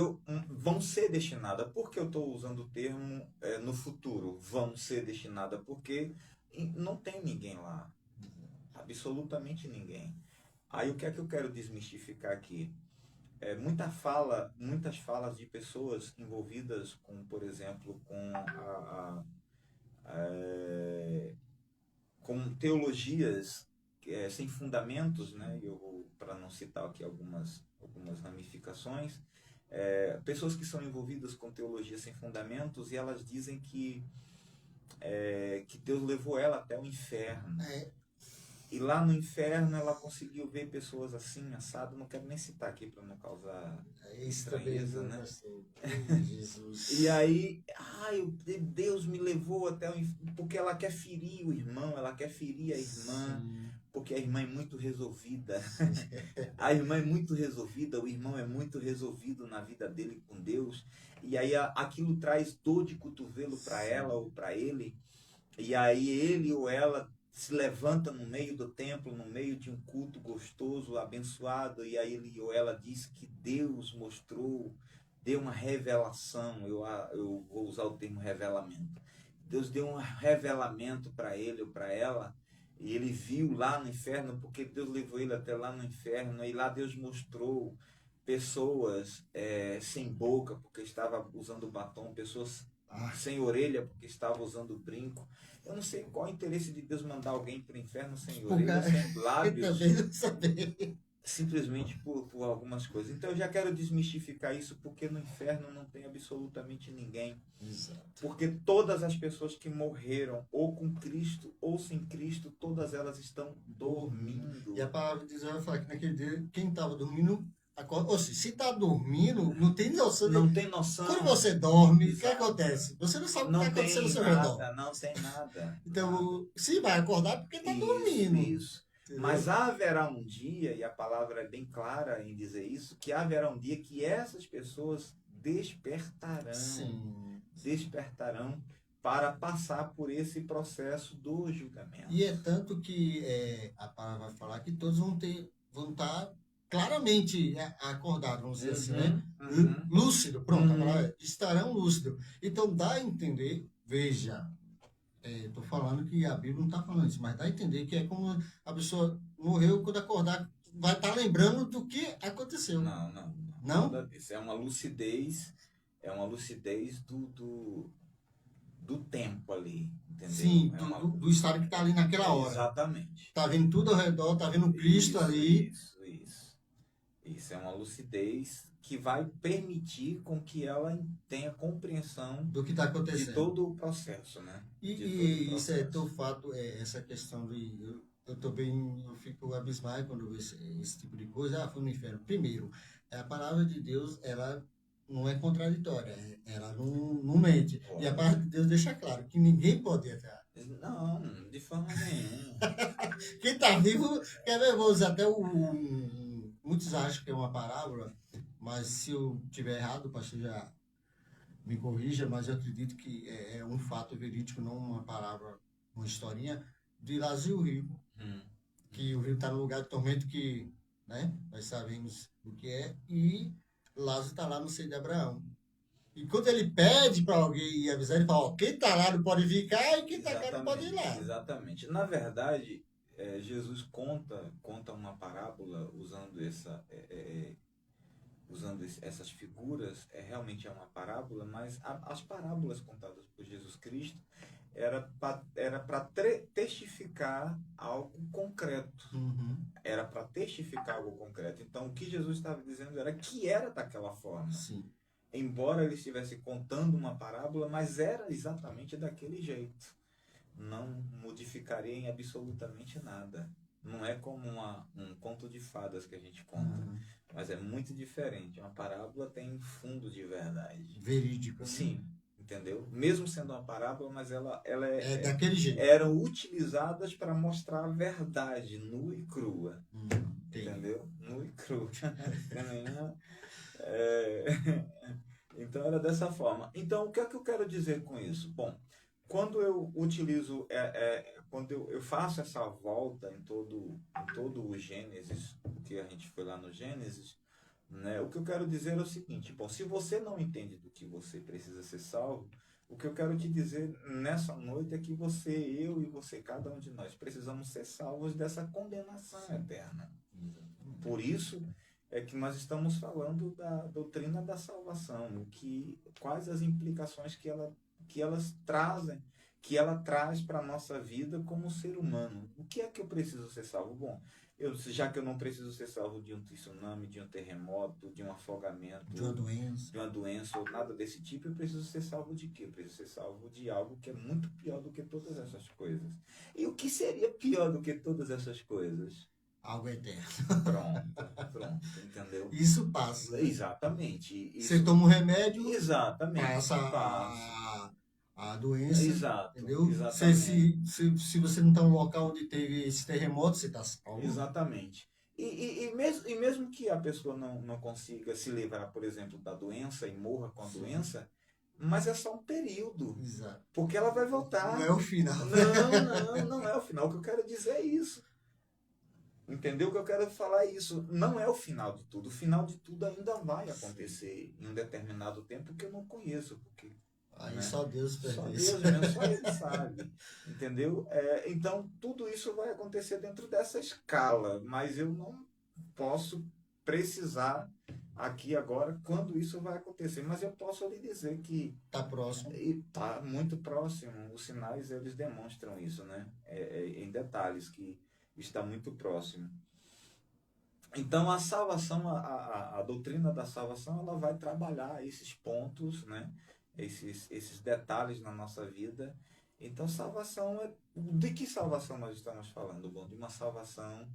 vão ser destinadas. Por que eu estou usando o termo no futuro? Vão ser destinadas porque não tem ninguém lá. Absolutamente ninguém. Aí o que é que eu quero desmistificar aqui? Muitas falas de pessoas envolvidas com, por exemplo, com teologias sem fundamentos, né? Eu, para não citar aqui algumas ramificações, pessoas que são envolvidas com teologia sem fundamentos, e elas dizem que Deus levou ela até o inferno. E lá no inferno ela conseguiu ver pessoas assim, assado. Não quero nem citar aqui para não causar estranheza, né? Jesus. E aí, Deus me levou até o inferno, porque ela quer ferir o irmão, ela quer ferir a irmã. Sim. Porque a irmã é muito resolvida. A irmã é muito resolvida, o irmão é muito resolvido na vida dele com Deus. E aí aquilo traz dor de cotovelo para ela ou para ele. E aí ele ou ela se levanta no meio do templo, no meio de um culto gostoso, abençoado, e aí ele ou ela diz que Deus mostrou, deu uma revelação. Eu vou usar o termo revelamento. Deus deu um revelamento para ele ou para ela, e ele viu lá no inferno, porque Deus levou ele até lá no inferno, e lá Deus mostrou pessoas sem boca, porque estava usando batom, pessoas sem orelha, porque estava usando brinco. Eu não sei qual é o interesse de Deus mandar alguém para o inferno sem orelha, sem lábios, simplesmente por algumas coisas. Então eu já quero desmistificar isso, porque no inferno não tem absolutamente ninguém. Exato. Porque todas as pessoas que morreram, ou com Cristo ou sem Cristo, todas elas estão dormindo. E a palavra de Deus vai falar que naquele dia, quem estava dormindo, ou seja, se está dormindo, não tem noção. Não tem noção. Quando você dorme, o que acontece? Você não sabe o que está acontecendo no seu redor. Não tem nada. Então, sim, vai acordar porque está dormindo. Isso. Mas haverá um dia, e a palavra é bem clara em dizer isso, que haverá um dia que essas pessoas despertarão. Sim. Despertarão para passar por esse processo do julgamento. E é tanto que a palavra vai falar que todos vão estar claramente acordados, vamos dizer assim, né? Lúcido, pronto, a palavra estarão lúcidos. Então dá a entender, veja, estou falando que a Bíblia não está falando isso, mas dá a entender que é como a pessoa morreu, quando acordar vai estar lembrando do que aconteceu. Não? Isso é uma lucidez do tempo ali, entendeu? Sim, do estado que está ali naquela hora. Exatamente. Está vendo tudo ao redor, está vendo Cristo ali. Isso é uma lucidez que vai permitir com que ela tenha compreensão do que está acontecendo, de todo o processo, né? E isso é teu fato, essa questão de eu fico abismado quando eu vejo esse tipo de coisa. Foi no inferno. Primeiro, a palavra de Deus, ela não é contraditória, ela não mente. Pode. E a palavra de Deus deixa claro que ninguém pode entrar. Não, de forma nenhuma. Quem está vivo, quer ver, vou usar até muitos acham que é uma parábola, mas se eu estiver errado, o pastor já me corrija, mas eu acredito que é um fato verídico, não uma parábola, uma historinha de Lázaro e o rio. Que o rio está no lugar de tormento que, né, nós sabemos o que é, e Lázaro está lá no seio de Abraão. E quando ele pede para alguém ir avisar, ele fala, quem está lá não pode ficar e quem está cá não pode ir lá. Exatamente. Na verdade, Jesus conta uma parábola usando essas figuras, realmente é uma parábola, mas as parábolas contadas por Jesus Cristo era para testificar algo concreto. Era para testificar algo concreto. Então, o que Jesus estava dizendo era que era daquela forma. Sim. Embora ele estivesse contando uma parábola, mas era exatamente daquele jeito. Não modificaria em absolutamente nada. Não é como um conto de fadas que a gente conta, mas é muito diferente. Uma parábola tem fundo de verdade. Verídico. Sim. entendeu? Mesmo sendo uma parábola, mas ela É daquele jeito. eram utilizadas para mostrar a verdade nua e crua, Entendi. entendeu? Nua e crua. É, Então era dessa forma. Então o que é que eu quero dizer com isso? Bom, quando eu utilizo, quando eu faço essa volta em todo o Gênesis, que a gente foi lá no Gênesis, né? O que eu quero dizer é o seguinte: bom, se você não entende do que você precisa ser salvo, o que eu quero te dizer nessa noite é que você, eu e você, cada um de nós, precisamos ser salvos dessa condenação eterna. Por isso é que nós estamos falando da doutrina da salvação, quais as implicações que elas trazem, que ela traz para a nossa vida como ser humano. O que é que eu preciso ser salvo? Bom, já que eu não preciso ser salvo de um tsunami, de um terremoto, de um afogamento, De uma doença. de uma doença ou nada desse tipo, eu preciso ser salvo de quê? Eu preciso ser salvo de algo que é muito pior do que todas essas coisas. E o que seria pior do que todas essas coisas? Algo eterno. Pronto, entendeu? Isso passa. Exatamente. Você toma um remédio, Exatamente. passa a doença. Exato. Entendeu? Exatamente. Se você não está no local onde teve esse terremoto, você está salvo. Exatamente. E mesmo que a pessoa não consiga se livrar, por exemplo, da doença e morra com a doença, mas é só um período. Exato. Porque ela vai voltar. Não é o final. Não é o final. O que eu quero dizer é isso. Entendeu? O que eu quero falar é isso. Não é o final de tudo. O final de tudo ainda vai acontecer em um determinado tempo que eu não conheço. Porque, Aí né? só Deus Só perde Deus isso. mesmo, só Ele sabe. Entendeu? Então, tudo isso vai acontecer dentro dessa escala. Mas eu não posso precisar aqui agora quando isso vai acontecer. Mas eu posso lhe dizer que Está próximo. está muito próximo. Os sinais, eles demonstram isso, né? Em detalhes que está muito próximo. Então a salvação, a doutrina da salvação, ela vai trabalhar esses pontos, né? Esses detalhes na nossa vida. Então salvação de que salvação nós estamos falando? Bom, de uma salvação,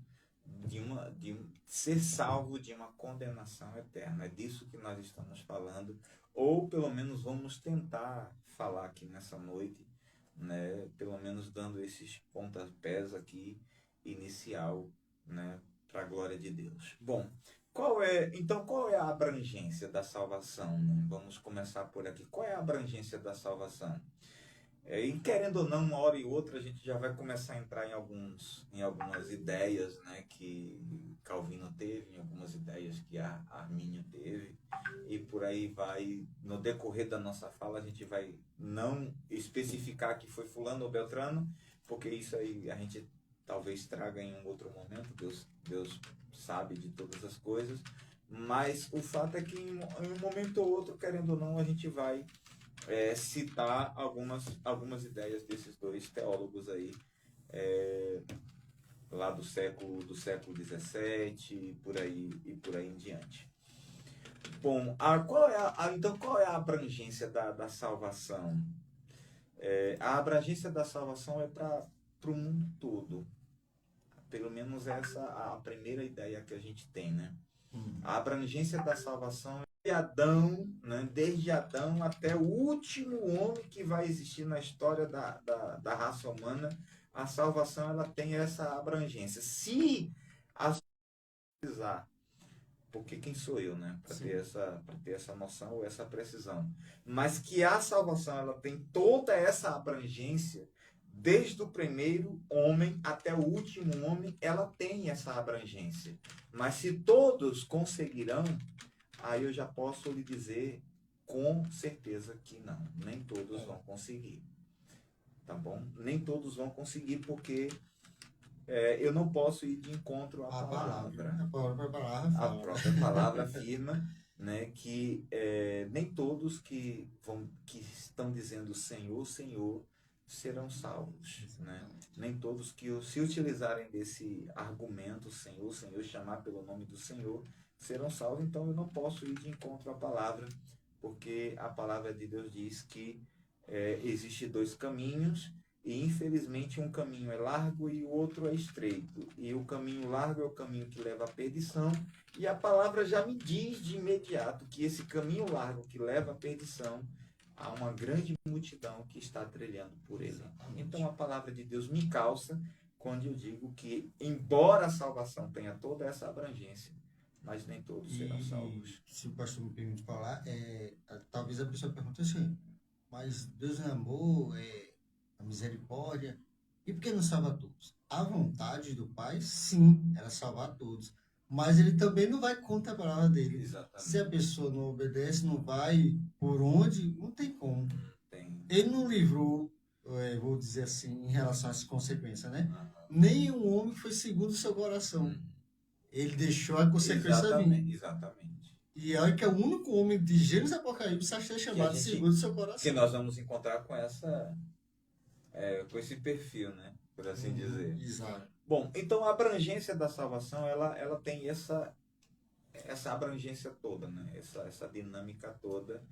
de ser salvo de uma condenação eterna. É disso que nós estamos falando, ou pelo menos vamos tentar falar aqui nessa noite, né? Pelo menos dando esses pontapés aqui inicial, né, para a glória de Deus. Bom, qual é a abrangência da salvação, né? Vamos começar por aqui. Qual é a abrangência da salvação? E querendo ou não, uma hora e outra a gente já vai começar a entrar em algumas ideias, né, que Calvino teve, em algumas ideias que a Armínio teve, e por aí vai. No decorrer da nossa fala a gente vai não especificar que foi fulano ou beltrano, porque isso aí a gente talvez traga em um outro momento, Deus sabe de todas as coisas, mas o fato é que em um momento ou outro, querendo ou não, a gente vai citar algumas ideias desses dois teólogos aí, lá do século XVII e por aí em diante. Bom, então qual é a abrangência da salvação? A abrangência da salvação é para o mundo todo. Pelo menos essa é a primeira ideia que a gente tem, né? A abrangência da salvação é Adão, né? Desde Adão até o último homem que vai existir na história da raça humana. A salvação, ela tem essa abrangência. Se a precisar, porque quem sou eu, né? Para ter essa noção ou essa precisão. Mas que a salvação, ela tem toda essa abrangência. Desde o primeiro homem até o último homem, ela tem essa abrangência. Mas se todos conseguirão, aí eu já posso lhe dizer com certeza que não. Nem todos vão conseguir. Tá bom? Nem todos vão conseguir porque eu não posso ir de encontro à palavra. A própria palavra afirma, né, que nem todos que estão dizendo Senhor, Senhor, serão salvos, né? Nem todos que se utilizarem desse argumento, Senhor, Senhor, chamar pelo nome do Senhor, serão salvos. Então eu não posso ir de encontro à palavra, porque a palavra de Deus diz que existe dois caminhos e infelizmente um caminho é largo e o outro é estreito. E o caminho largo é o caminho que leva à perdição, e a palavra já me diz de imediato que esse caminho largo que leva à perdição há uma grande multidão que está trilhando por ele. Exatamente. Então a palavra de Deus me calça quando eu digo que, embora a salvação tenha toda essa abrangência, mas nem todos serão salvos. Se o pastor me permite falar, talvez a pessoa pergunte assim, mas Deus é amor, a misericórdia, e por que não salva todos? A vontade do Pai, sim, era salvar todos, mas ele também não vai contra a palavra dele. Exatamente. Se a pessoa não obedece, não vai por onde, não tem como. Ele não livrou, vou dizer assim, em relação às consequências, né? Nem um homem foi segundo o seu coração. Ele deixou a consequência vir. Exatamente. E olha que é o único homem de Gênesis e Apocalipse a ser chamado segundo o seu coração. Que nós vamos encontrar com esse perfil, né? Por assim dizer. Exato. Bom, então a abrangência da salvação, ela tem essa abrangência toda, né? Essa dinâmica toda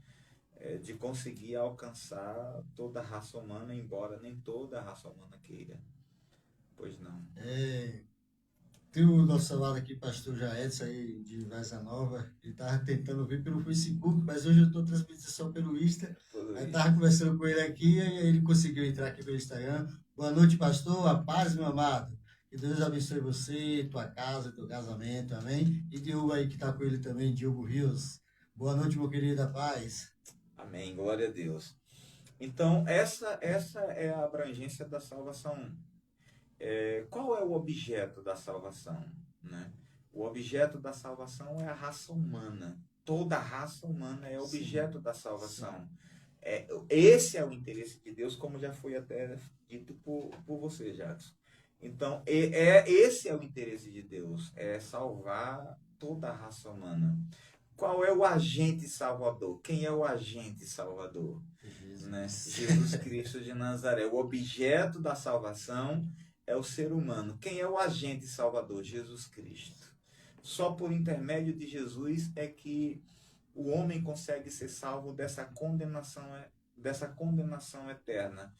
de conseguir alcançar toda a raça humana, embora nem toda a raça humana queira. Pois não. Tem o nosso lado aqui, pastor Jaedson, aí de Vaza Nova, ele estava tentando ver pelo Facebook, mas hoje eu estou transmitindo só pelo Insta. Aí estava conversando com ele aqui, e aí ele conseguiu entrar aqui pelo Instagram. Boa noite, pastor, a paz, meu amado. Que Deus abençoe você, tua casa, teu casamento, amém? E Diogo aí que está com ele também, Diogo Rios. Boa noite, meu querido, a paz. Amém, glória a Deus. Então, essa é a abrangência da salvação. Qual é o objeto da salvação, né? O objeto da salvação é a raça humana. Toda a raça humana é objeto da salvação. Esse é o interesse de Deus, como já foi até dito por você, Jackson. Então, esse é o interesse de Deus, é salvar toda a raça humana. Qual é o agente salvador? Quem é o agente salvador? Né? Jesus Cristo de Nazaré. O objeto da salvação é o ser humano. Quem é o agente salvador? Jesus Cristo. Só por intermédio de Jesus é que o homem consegue ser salvo dessa condenação eterna.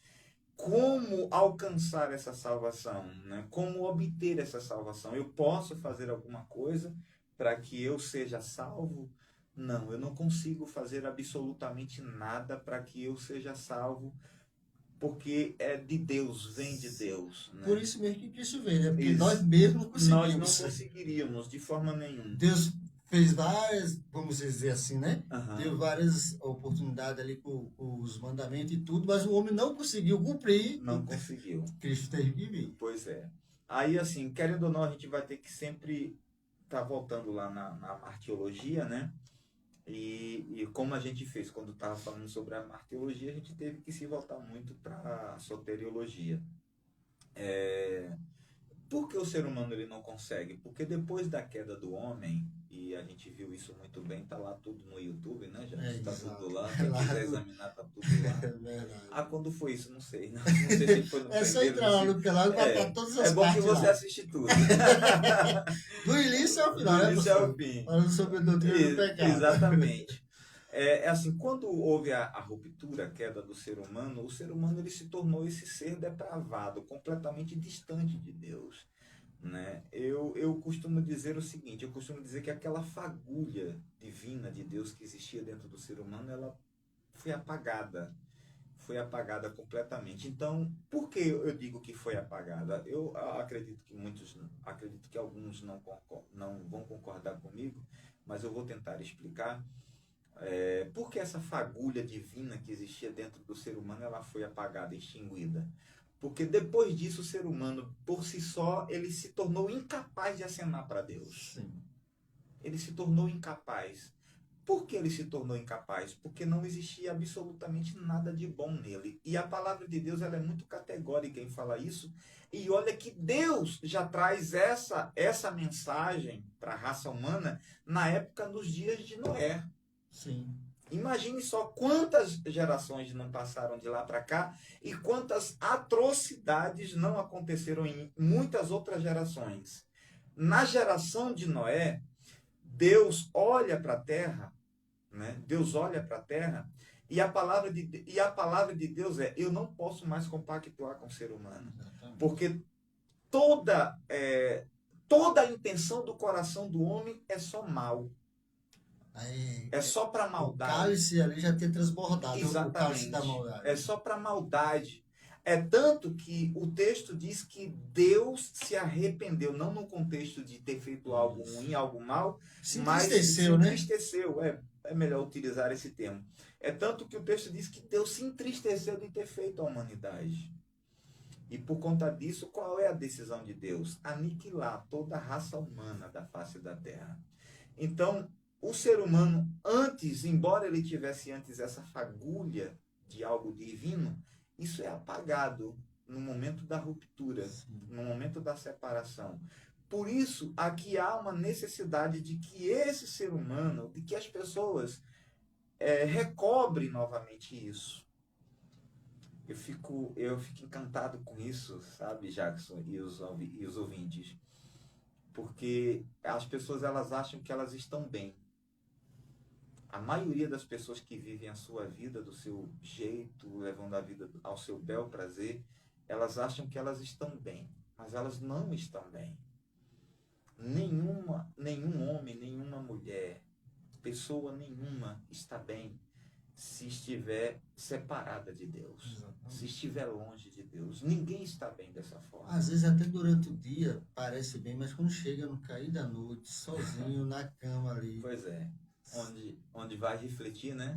Como alcançar essa salvação? Né? Como obter essa salvação? Eu posso fazer alguma coisa para que eu seja salvo? Não, eu não consigo fazer absolutamente nada para que eu seja salvo, porque é de Deus, vem de Deus. Né? Por isso mesmo que Cristo veio, né? Porque nós mesmos não conseguimos. Nós não conseguiríamos, de forma nenhuma. Deus fez várias, vamos dizer assim, né? Uhum. Deu várias oportunidades ali com os mandamentos e tudo, mas o homem não conseguiu cumprir. Não conseguiu. Cristo teve que vir. Pois é. Aí, assim, querendo ou não, a gente vai ter que sempre estar voltando lá na martiologia, né? E como a gente fez quando estava falando sobre a martiologia, a gente teve que se voltar muito para a soteriologia. Por que o ser humano ele não consegue? Porque depois da queda do homem, e a gente viu isso muito bem, tá lá tudo no YouTube, né? Já está tudo lá, quem quiser examinar tá tudo lá. É verdade. Quando foi isso? Não sei. Não sei se foi no só entrar lá no canal e botar todas as partes. É bom que você assiste tudo. Do início ao final, do início ao fim. Falando sobre a doutrina do pecado. Exatamente. Assim, quando houve a ruptura, a queda do ser humano, o ser humano ele se tornou esse ser depravado, completamente distante de Deus. Né? Eu costumo dizer o seguinte, eu costumo dizer que aquela fagulha divina de Deus que existia dentro do ser humano, ela foi apagada completamente. Então, por que eu digo que foi apagada? Eu acredito que alguns não vão concordar comigo, mas eu vou tentar explicar. Por que essa fagulha divina que existia dentro do ser humano, ela foi apagada, extinguida? Porque depois disso o ser humano, por si só, ele se tornou incapaz de acenar para Deus. Sim. Ele se tornou incapaz. Por que ele se tornou incapaz? Porque não existia absolutamente nada de bom nele. E a palavra de Deus ela é muito categórica em falar isso. E olha que Deus já traz essa mensagem para a raça humana na época dos dias de Noé. Sim. Imagine só quantas gerações não passaram de lá para cá e quantas atrocidades não aconteceram em muitas outras gerações. Na geração de Noé, Deus olha para a terra, né? Deus olha para a terra e a palavra de Deus é: eu não posso mais compactuar com o ser humano. Exatamente. Porque toda a intenção do coração do homem é só mal. Aí, É só para o maldade. cálice ali já tinha transbordado, o cálice da Exatamente. maldade. É só para maldade. É tanto que o texto diz que Deus se arrependeu, não no contexto de ter feito algo Isso. ruim, algo mal, Se mas se entristeceu, né? entristeceu. É melhor utilizar esse termo. É tanto que o texto diz que Deus se entristeceu de ter feito a humanidade. E por conta disso, qual é a decisão de Deus? Aniquilar toda a raça humana da face da terra. Então, o ser humano, antes, embora ele tivesse antes essa fagulha de algo divino, isso é apagado no momento da ruptura, no momento da separação. Por isso, aqui há uma necessidade de que esse ser humano, de que as pessoas recobrem novamente isso. Eu fico encantado com isso, sabe, Jackson, e os ouvintes. Porque as pessoas elas acham que elas estão bem. A maioria das pessoas que vivem a sua vida do seu jeito, levando a vida ao seu bel prazer, elas acham que elas estão bem, mas elas não estão bem. Nenhum homem, nenhuma mulher, pessoa nenhuma está bem se estiver separada de Deus, Exatamente. se estiver longe de Deus. Ninguém está bem dessa forma. Às vezes até durante o dia parece bem, mas quando chega no cair da noite, sozinho na cama ali, Pois é, onde vai refletir, né?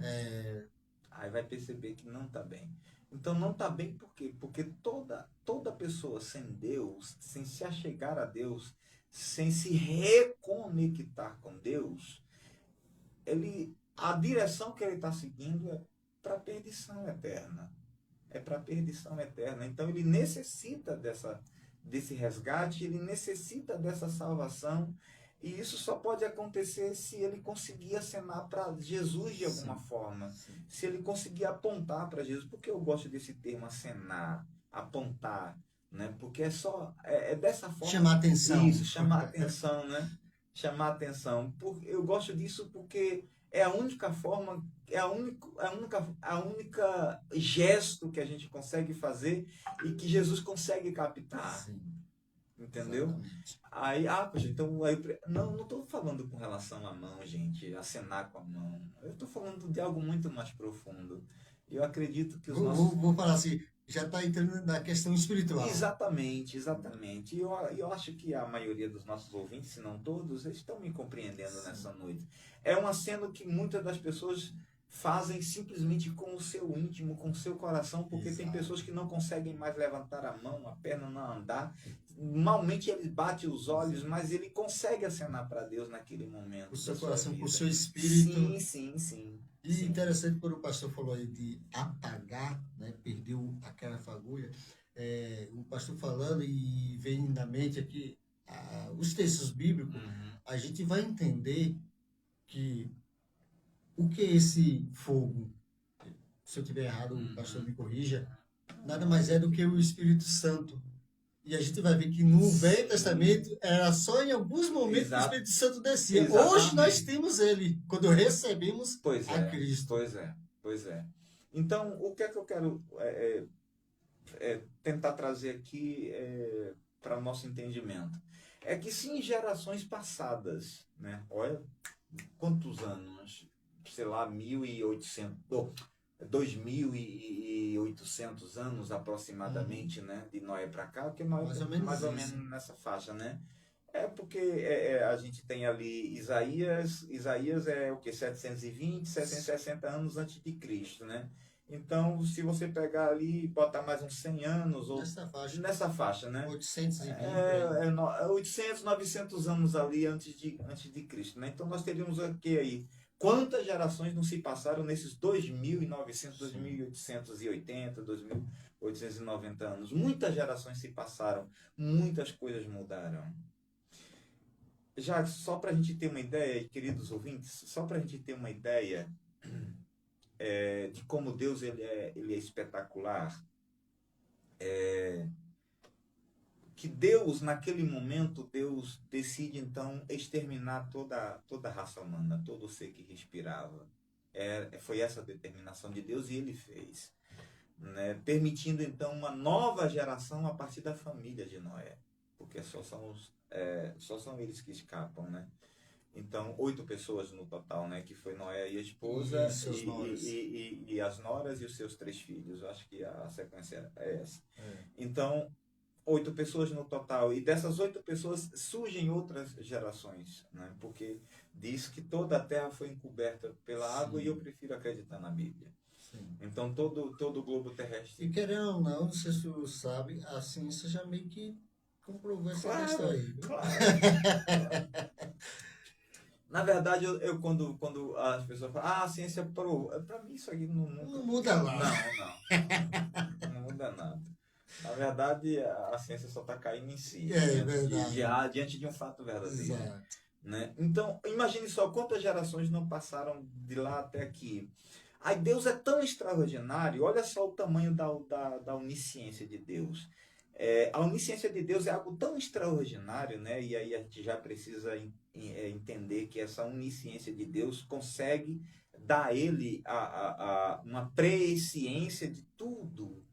Aí vai perceber que não está bem. Então não está bem por quê? Porque toda pessoa sem Deus, sem se achegar a Deus, sem se reconectar com Deus, a direção que ele está seguindo é para a perdição eterna. É para a perdição eterna. Então ele necessita desse resgate, ele necessita dessa salvação. E isso só pode acontecer se ele conseguir acenar para Jesus de alguma forma. Se ele conseguir apontar para Jesus. Por que eu gosto desse termo acenar, apontar? Né? Porque é dessa forma. chamar atenção. Isso, chamar atenção, né? Chamar atenção. Eu gosto disso porque é a única forma, a única gesto que a gente consegue fazer e que Jesus consegue captar. Sim, entendeu? exatamente. Poxa, então, não estou falando com relação à mão, gente, acenar com a mão. Eu estou falando de algo muito mais profundo. Eu acredito que os nossos. Vou falar assim, já está entrando na questão espiritual. Exatamente. E eu acho que a maioria dos nossos ouvintes, se não todos, eles estão me compreendendo nessa noite. É um aceno que muitas das pessoas fazem simplesmente com o seu íntimo, com o seu coração, porque tem pessoas que não conseguem mais levantar a mão, a perna não andar. Malmente ele bate os olhos, mas ele consegue acenar para Deus naquele momento. O seu da sua coração, vida. o seu espírito. Sim. E interessante quando o pastor falou aí de apagar, né, perdeu aquela fagulha, o pastor falando e vem na mente aqui os textos bíblicos, a gente vai entender que o que é esse fogo, se eu tiver errado, o pastor me corrija, nada mais é do que o Espírito Santo. E a gente vai ver que no Velho Testamento era só em alguns momentos que o Espírito Santo descia. Exatamente. Hoje nós temos ele, quando recebemos a Cristo. Pois é. Então, o que é que eu quero tentar trazer aqui para o nosso entendimento? É que se em gerações passadas, né, olha quantos anos, sei lá, 2.800 anos aproximadamente, né, de Noé para cá, porque Noé mais ou menos nessa faixa, né? Porque a gente tem ali Isaías é o que? 720, 760 anos antes de Cristo, né? Então, se você pegar ali e botar mais uns 100 anos, ou nessa faixa, né? 820. 800, 900 anos ali antes de Cristo, né? Então, nós teríamos aqui aí. Quantas gerações não se passaram nesses 2.900, 2.880, 2.890 anos? Muitas gerações se passaram, muitas coisas mudaram. Já só para a gente ter uma ideia, queridos ouvintes, só para a gente ter uma ideia de como Deus ele é espetacular, que Deus, naquele momento, Deus decide então exterminar toda a raça humana, todo ser que respirava. Foi essa a determinação de Deus e ele fez, né? Permitindo então uma nova geração a partir da família de Noé, porque só são eles que escapam, né? Então, 8 pessoas no total, né? Que foi Noé e a esposa, E seus noras. e as noras e os seus 3 filhos. Eu acho que a sequência é essa. É. Então, 8 pessoas no total. E dessas 8 pessoas surgem outras gerações, né? Porque diz que toda a terra foi encoberta pela água, Sim. e eu prefiro acreditar na Bíblia. Sim. Então, todo o globo E terrestre. querendo ou não sei se tu sabe, a ciência já meio que comprovou essa questão Claro, aí, viu? claro. Na verdade, quando as pessoas falam, a ciência provou, para mim isso aqui Não muda lá. Não muda nada. Na verdade, a ciência só está caindo em si, É verdade. diante de um fato verdadeiro. Exato. Né? Então, imagine só quantas gerações não passaram de lá até aqui. Aí Deus é tão extraordinário, olha só o tamanho da onisciência de Deus. A onisciência de Deus é algo tão extraordinário, né? E aí a gente já precisa entender que essa onisciência de Deus consegue dar a ele uma presciência de tudo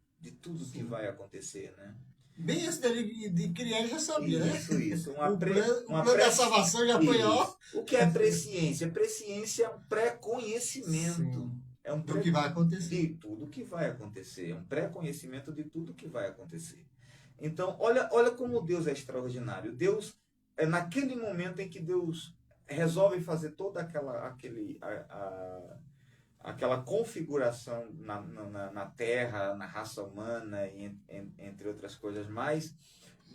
que Sim. vai acontecer, né? Bem antes dele de criar, ele já sabia, né? Isso. O plano da salvação já foi, ó. O que é presciência? Presciência é um pré-conhecimento. Sim. É um Do que vai acontecer. de tudo que vai acontecer. É um pré-conhecimento de tudo que vai acontecer. Então, olha como Deus é extraordinário. Deus, naquele momento em que Deus resolve fazer toda aquela configuração na Terra, na raça humana, entre outras coisas mais,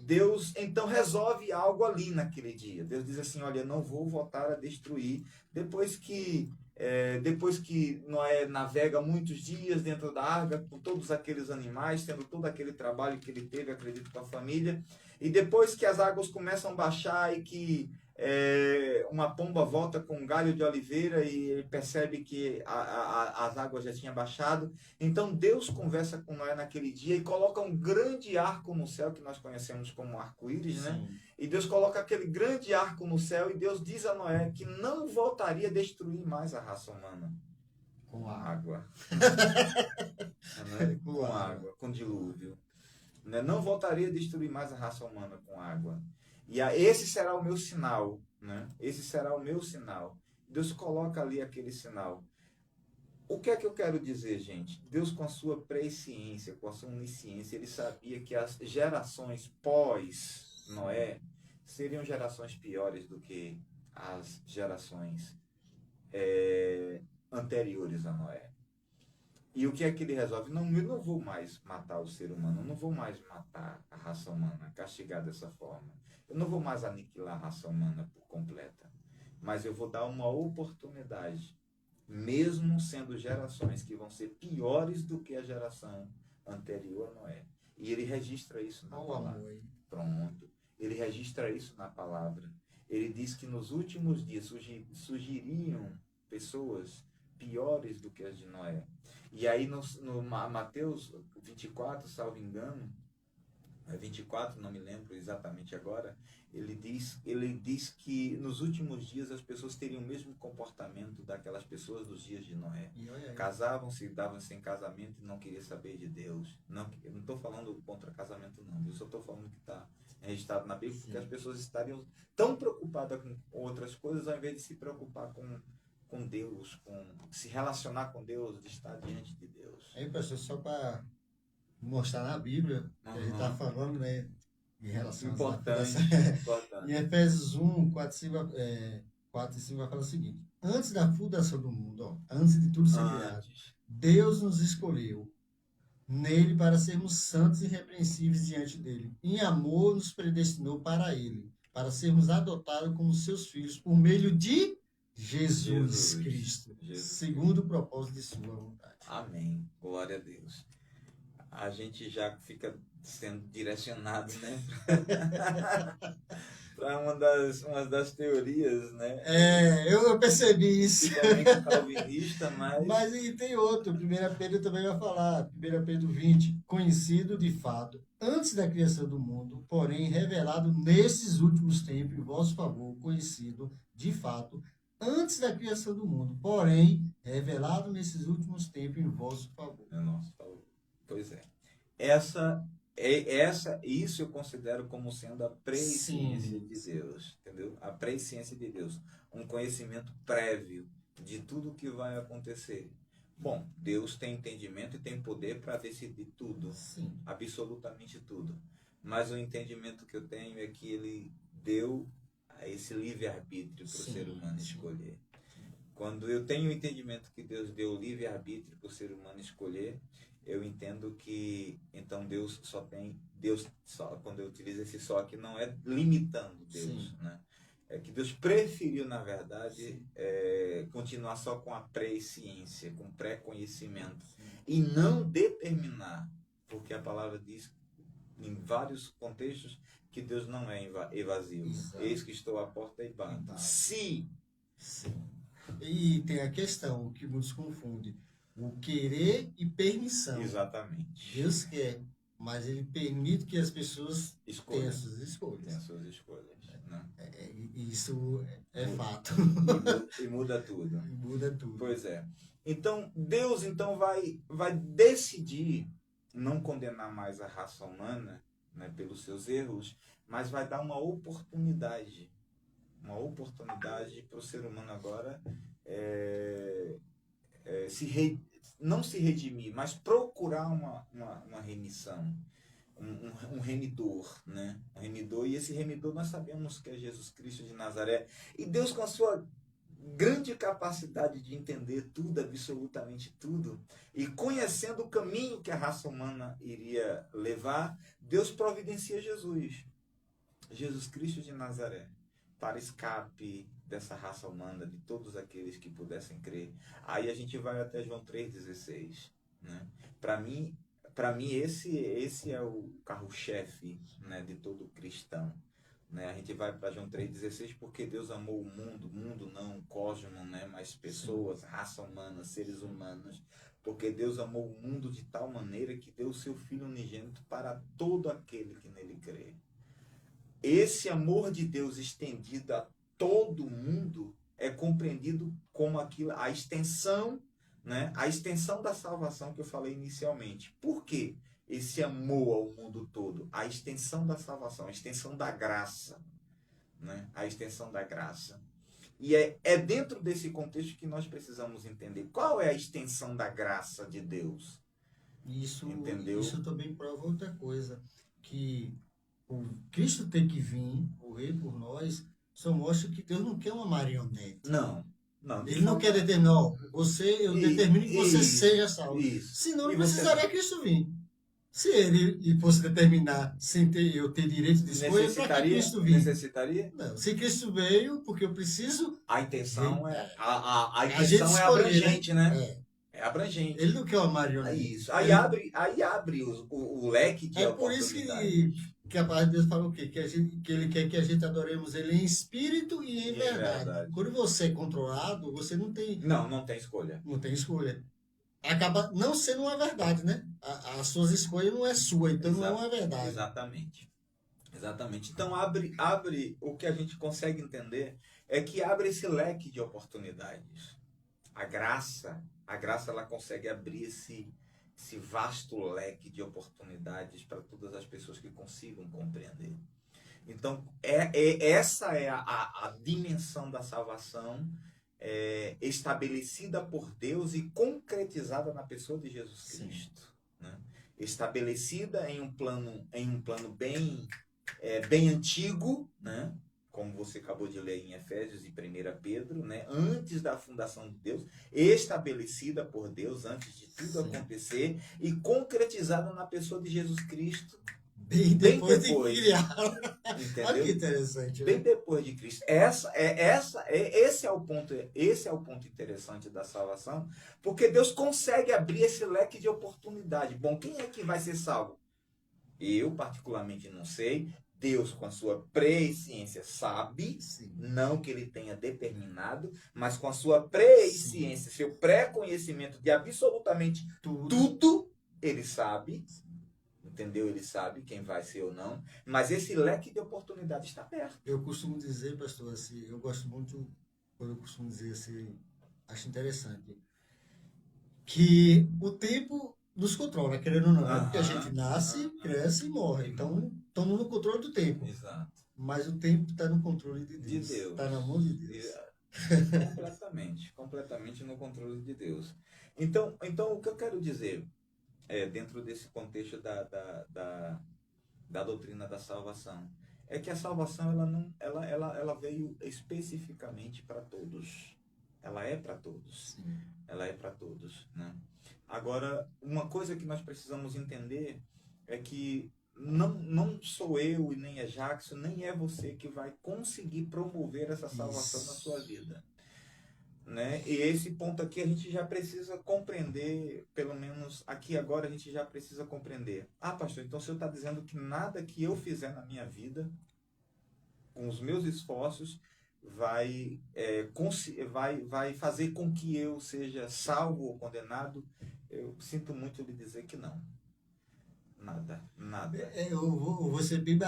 Deus então resolve algo ali naquele dia. Deus diz assim, olha, não vou voltar a destruir. Depois que Noé navega muitos dias dentro da arca, com todos aqueles animais, tendo todo aquele trabalho que ele teve, acredito, com a família, e depois que as águas começam a baixar e que uma pomba volta com um galho de oliveira e ele percebe que as águas já tinham baixado, então Deus conversa com Noé naquele dia e coloca um grande arco no céu, que nós conhecemos como arco-íris, né? E Deus coloca aquele grande arco no céu e Deus diz a Noé que não voltaria a destruir mais a raça humana. Com água. Com água, com dilúvio. Não voltaria a destruir mais a raça humana com água. E esse será o meu sinal, né? Esse será o meu sinal. Deus coloca ali aquele sinal. O que é que eu quero dizer, gente? Deus, com a sua presciência, com a sua onisciência, ele sabia que as gerações pós-Noé seriam gerações piores do que as gerações anteriores a Noé. E o que é que ele resolve? Não, eu não vou mais matar o ser humano, eu não vou mais matar a raça humana, castigar dessa forma. Eu não vou mais aniquilar a raça humana por completa. Mas eu vou dar uma oportunidade, mesmo sendo gerações que vão ser piores do que a geração anterior a Noé. E ele registra isso na palavra. Pronto. Ele registra isso na palavra. Ele diz que nos últimos dias surgiriam pessoas piores do que as de Noé. E aí no Mateus 24, salvo engano, 24, não me lembro exatamente agora, ele diz que nos últimos dias as pessoas teriam o mesmo comportamento daquelas pessoas dos dias de Noé. Casavam-se, davam-se em casamento e não queriam saber de Deus. Eu não estou falando contra casamento, não. Eu só estou falando que está registrado na Bíblia, porque as pessoas estariam tão preocupadas com outras coisas ao invés de se preocupar com Deus, com se relacionar com Deus, de estar diante de Deus. Aí, pessoal, só para mostrar na Bíblia, que a gente está falando, né, em relação importante. Em Efésios 1, 4 e 5 vai falar o seguinte: antes da fundação do mundo, ó, antes de tudo ser criado, Deus nos escolheu nele para sermos santos e irrepreensíveis diante dele. Em amor nos predestinou para ele, para sermos adotados como seus filhos por meio de Jesus Cristo, segundo o propósito de sua vontade. Amém. Glória a Deus. A gente já fica sendo direcionado, né? Para uma das teorias, né? Eu percebi isso. Principalmente calvinista, mas... Mas e tem outro, 1 Pedro também vai falar, 1 Pedro 20, conhecido de fato, antes da criação do mundo, porém revelado nesses últimos tempos em vosso favor, conhecido de fato, antes da criação do mundo, porém revelado nesses últimos tempos em vosso favor. Nosso favor. Pois é. Essa Isso eu considero como sendo a presciência Sim. de Deus, entendeu? A presciência de Deus, um conhecimento prévio de tudo que vai acontecer. Bom, Deus tem entendimento e tem poder para decidir tudo, Sim. absolutamente tudo. Mas o entendimento que eu tenho é que ele deu esse livre-arbítrio para o Sim, ser humano sim. escolher. Quando eu tenho o entendimento que Deus deu livre-arbítrio para o ser humano escolher, eu entendo que então Deus só, quando eu utilizo esse só aqui, não é limitando Deus, Sim. né? É que Deus preferiu, na verdade, continuar só com a presciência, com pré-conhecimento, Sim. e não determinar, porque a palavra diz em vários contextos que Deus não é evasivo. Exato. Eis que estou à porta e bato. Exato. Se Sim. E tem a questão que muitos confundem: o querer e permissão. Exatamente. Deus quer, mas ele permite que as pessoas tenham as suas Tem escolhas. as suas escolhas, né? Isso é fato. E muda tudo. Muda tudo. Pois é. Então, Deus vai decidir não condenar mais a raça humana, né, pelos seus erros, mas vai dar uma oportunidade para o ser humano agora não se redimir, mas procurar uma remissão, um remidor, né? Um remidor, e esse remidor nós sabemos que é Jesus Cristo de Nazaré. E Deus, com a sua grande capacidade de entender tudo, absolutamente tudo, e conhecendo o caminho que a raça humana iria levar, Deus providencia Jesus Cristo de Nazaré, para escape dessa raça humana, de todos aqueles que pudessem crer. Aí a gente vai até João 3,16. Né? Para mim, esse é o carro-chefe, né, de todo cristão. Né? A gente vai para João 3,16 porque Deus amou o mundo não o cosmo, né, mas pessoas, raça humana, seres humanos. Porque Deus amou o mundo de tal maneira que deu o seu Filho unigênito para todo aquele que nele crê. Esse amor de Deus estendido a todo mundo é compreendido como a extensão, né? A extensão da salvação que eu falei inicialmente. Por quê? Esse amor ao mundo todo, a extensão da salvação, a extensão da graça, né? A extensão da graça. E é dentro desse contexto que nós precisamos entender qual é a extensão da graça de Deus. Entendeu? Isso também prova outra coisa, que o Cristo tem que vir, morrer por nós, só mostra que Deus não quer uma marionete. Não. Ele não quer determinar, eu determino que você seja salvo. Isso. Senão não precisaria Cristo vir. Se ele fosse determinar sem eu ter direito de escolha, para que Cristo vir? Necessitaria? Não. Se Cristo veio, porque eu preciso. A intenção é escolher, abrangente, né? É abrangente. Ele não quer uma marionete. Isso. Aí abre o leque de oportunidades. É por isso que a palavra de Deus fala o quê? Que ele quer que a gente adoremos ele em espírito e em verdade. Quando você é controlado, você não tem... Não tem escolha. Não tem escolha. Acaba não sendo uma verdade, né? As suas escolhas não é sua, então não é uma verdade. Exatamente. Então abre o que a gente consegue entender é que abre esse leque de oportunidades. A graça ela consegue abrir esse vasto leque de oportunidades para todas as pessoas que consigam compreender. Então, essa é a dimensão da salvação estabelecida por Deus e concretizada na pessoa de Jesus Cristo. Né? Estabelecida em um plano bem antigo, né? Como você acabou de ler em Efésios e 1 Pedro, né? Antes da fundação de Deus, estabelecida por Deus antes de tudo acontecer e concretizada na pessoa de Jesus Cristo bem depois de criar. Olha que interessante. Bem depois de Cristo. Esse é o ponto interessante da salvação, porque Deus consegue abrir esse leque de oportunidade. Bom, quem é que vai ser salvo? Eu, particularmente, não sei. Deus, com a sua presciência, sabe, não que ele tenha determinado, mas com a sua presciência, seu pré-conhecimento de absolutamente tudo, ele sabe, entendeu? Ele sabe quem vai ser ou não, mas esse leque de oportunidade está aberto. Eu costumo dizer, pastor, assim, eu gosto muito, quando eu costumo dizer assim, acho interessante, que o tempo nos controla, querendo ou não, né? Porque a Aham, gente nasce, aham. cresce e morre. Então, estamos no controle do tempo. Exato. Mas o tempo está no controle de De Deus. Está na mão Deus. de E, Deus. completamente, completamente no controle de Deus. Então o que eu quero dizer dentro desse contexto da doutrina da salvação é que a salvação ela não, ela veio especificamente para todos. Ela é para todos. Sim. Ela é para todos, né? Agora, uma coisa que nós precisamos entender é que não sou eu e nem é Jackson, nem é você que vai conseguir promover essa salvação na sua Isso. vida, né? E esse ponto aqui a gente já precisa compreender, pelo menos aqui agora a gente já precisa compreender. Ah, pastor, então o senhor está dizendo que nada que eu fizer na minha vida, com os meus esforços, vai fazer com que eu seja salvo ou condenado? Eu sinto muito lhe dizer que não. Nada, nada. Eu vou ser bem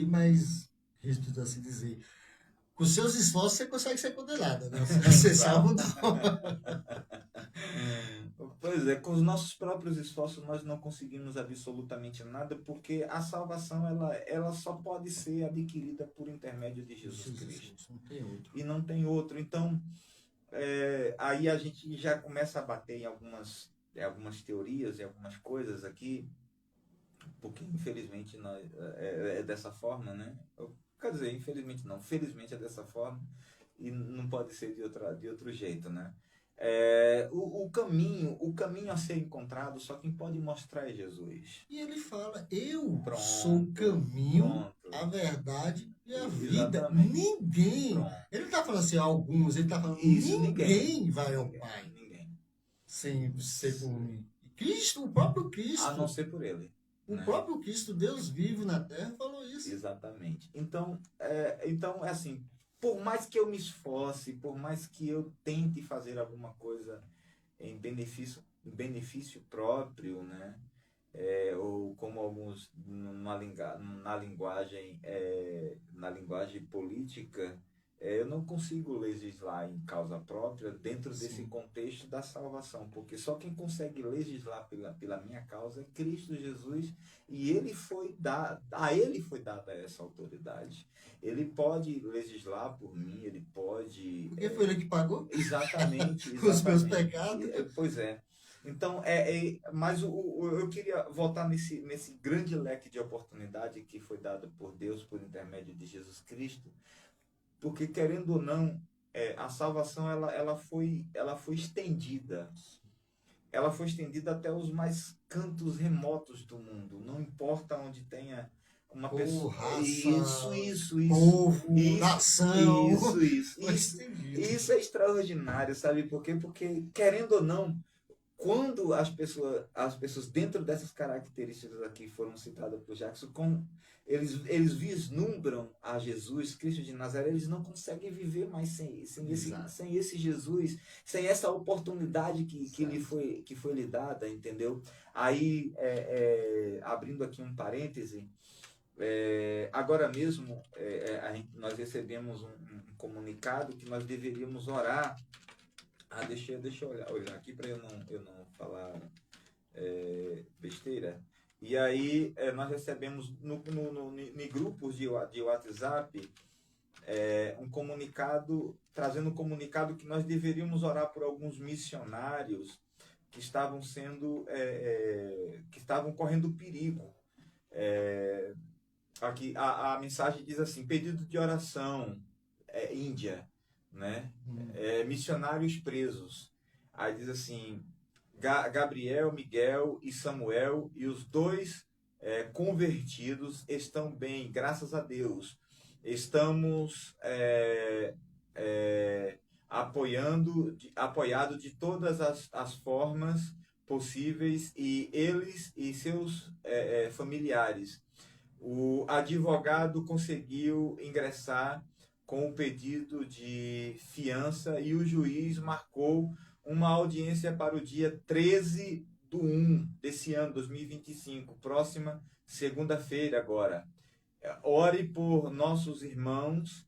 mais rígido, assim dizer. Com seus esforços, você consegue ser condenado, né? Ser salvo, não. Pois é, com os nossos próprios esforços nós não conseguimos absolutamente nada, porque a salvação ela só pode ser adquirida por intermédio de Jesus Cristo. Não tem outro. E não tem outro. Então, aí a gente já começa a bater em algumas teorias e algumas coisas aqui, porque infelizmente é dessa forma, né? Quer dizer, infelizmente não, felizmente é dessa forma e não pode ser de outro jeito, né? O caminho a ser encontrado, só quem pode mostrar é Jesus. E ele fala, eu Pronto, sou o caminho, pronto. a verdade e a vida. Exatamente. Ninguém. Pronto. Ele não está falando assim, alguns, ele está falando, Isso, ninguém vai ao Pai Ninguém. sem ser por mim. Cristo, o próprio Cristo. A não ser por ele. O né? próprio Cristo, Deus vivo na terra, falou isso. Exatamente. Então, é assim, por mais que eu me esforce, por mais que eu tente fazer alguma coisa em benefício próprio, né? Ou como alguns na linguagem política, eu não consigo legislar em causa própria dentro desse Sim. contexto da salvação, porque só quem consegue legislar pela minha causa é Cristo Jesus, e a ele foi dada essa autoridade. Ele pode legislar por mim, ele pode... Porque foi ele que pagou Exatamente. os meus pecados. Pois é. Então, mas eu queria voltar nesse grande leque de oportunidade que foi dado por Deus por intermédio de Jesus Cristo, porque, querendo ou não, a salvação ela foi estendida. Ela foi estendida até os mais cantos remotos do mundo. Não importa onde tenha uma pessoa. Raça, Isso. povo, nação. Isso é extraordinário, sabe por quê? Porque, querendo ou não, quando as pessoas dentro dessas características aqui foram citadas por Jackson, eles vislumbram a Jesus Cristo de Nazaré, eles não conseguem viver mais sem esse Jesus, sem essa oportunidade que foi lhe dada, entendeu? Aí, abrindo aqui um parêntese, agora mesmo nós recebemos um comunicado que nós deveríamos orar. Deixa eu olhar aqui para eu não falar besteira. E aí nós recebemos em grupos de WhatsApp um comunicado, trazendo um comunicado que nós deveríamos orar por alguns missionários que estavam que estavam correndo perigo. Aqui a mensagem diz assim: pedido de oração, Índia, né? Missionários presos. Aí diz assim: Gabriel, Miguel e Samuel, e os dois convertidos estão bem, graças a Deus. Estamos apoiado de todas as formas possíveis, e eles e seus familiares. O advogado conseguiu ingressar com o pedido de fiança e o juiz marcou uma audiência para o dia 13/1 desse ano, 2025, próxima segunda-feira agora. Ore por nossos irmãos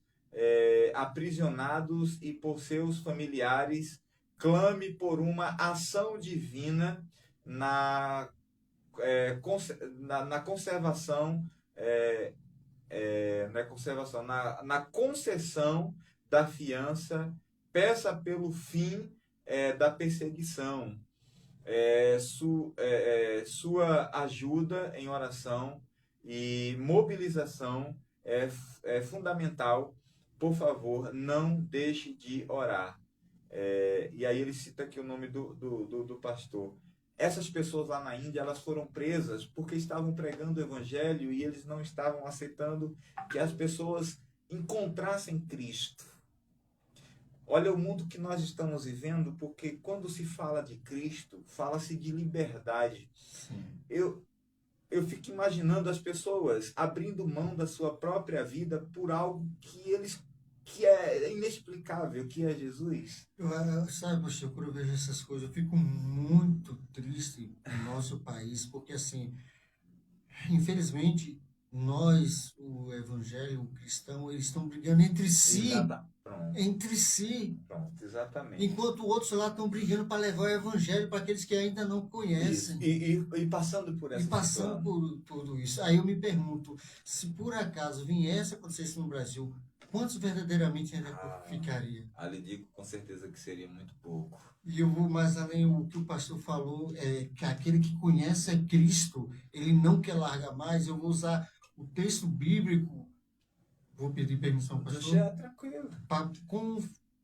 aprisionados e por seus familiares. Clame por uma ação divina na, na conservação, não é conservação, na concessão da fiança, peça pelo fim da perseguição, sua ajuda em oração e mobilização é fundamental. Por favor, não deixe de orar. E aí ele cita aqui o nome do pastor. Essas pessoas lá na Índia, elas foram presas porque estavam pregando o evangelho e eles não estavam aceitando que as pessoas encontrassem Cristo. Olha o mundo que nós estamos vivendo, porque quando se fala de Cristo, fala-se de liberdade. Sim. Eu fico imaginando as pessoas abrindo mão da sua própria vida por algo que é inexplicável, que é Jesus. Sabe, pastor, quando eu vejo essas coisas, eu fico muito triste no nosso país, porque, assim, infelizmente, nós, o evangelho, o cristão, eles estão brigando entre si, Pronto, entre si, pronto, exatamente. enquanto outros lá estão brigando para levar o evangelho para aqueles que ainda não conhecem. E passando por essa E passando situação. por tudo isso. Aí eu me pergunto, se por acaso viesse a acontecer isso no Brasil, quantos verdadeiramente ainda ficaria? Ali digo com certeza que seria muito pouco. E eu vou mais além, o que o pastor falou, é que aquele que conhece a Cristo, ele não quer largar mais. Eu vou usar o texto bíblico, vou pedir permissão ao pastor, Já tranquilo. para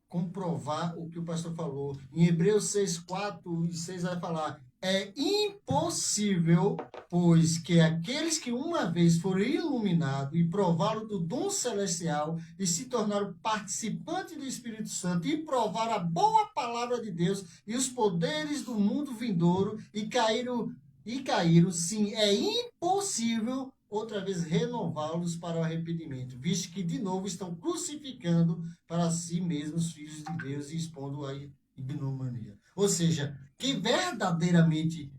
comprovar o que o pastor falou. Em Hebreus 6, 4 e 6 vai falar: é impossível, pois, que aqueles que uma vez foram iluminados e provaram do dom celestial e se tornaram participantes do Espírito Santo e provaram a boa palavra de Deus e os poderes do mundo vindouro e caíram, sim, é impossível outra vez renová-los para o arrependimento, visto que de novo estão crucificando para si mesmos os filhos de Deus e expondo a ignomania. Ou seja, quem verdadeiramente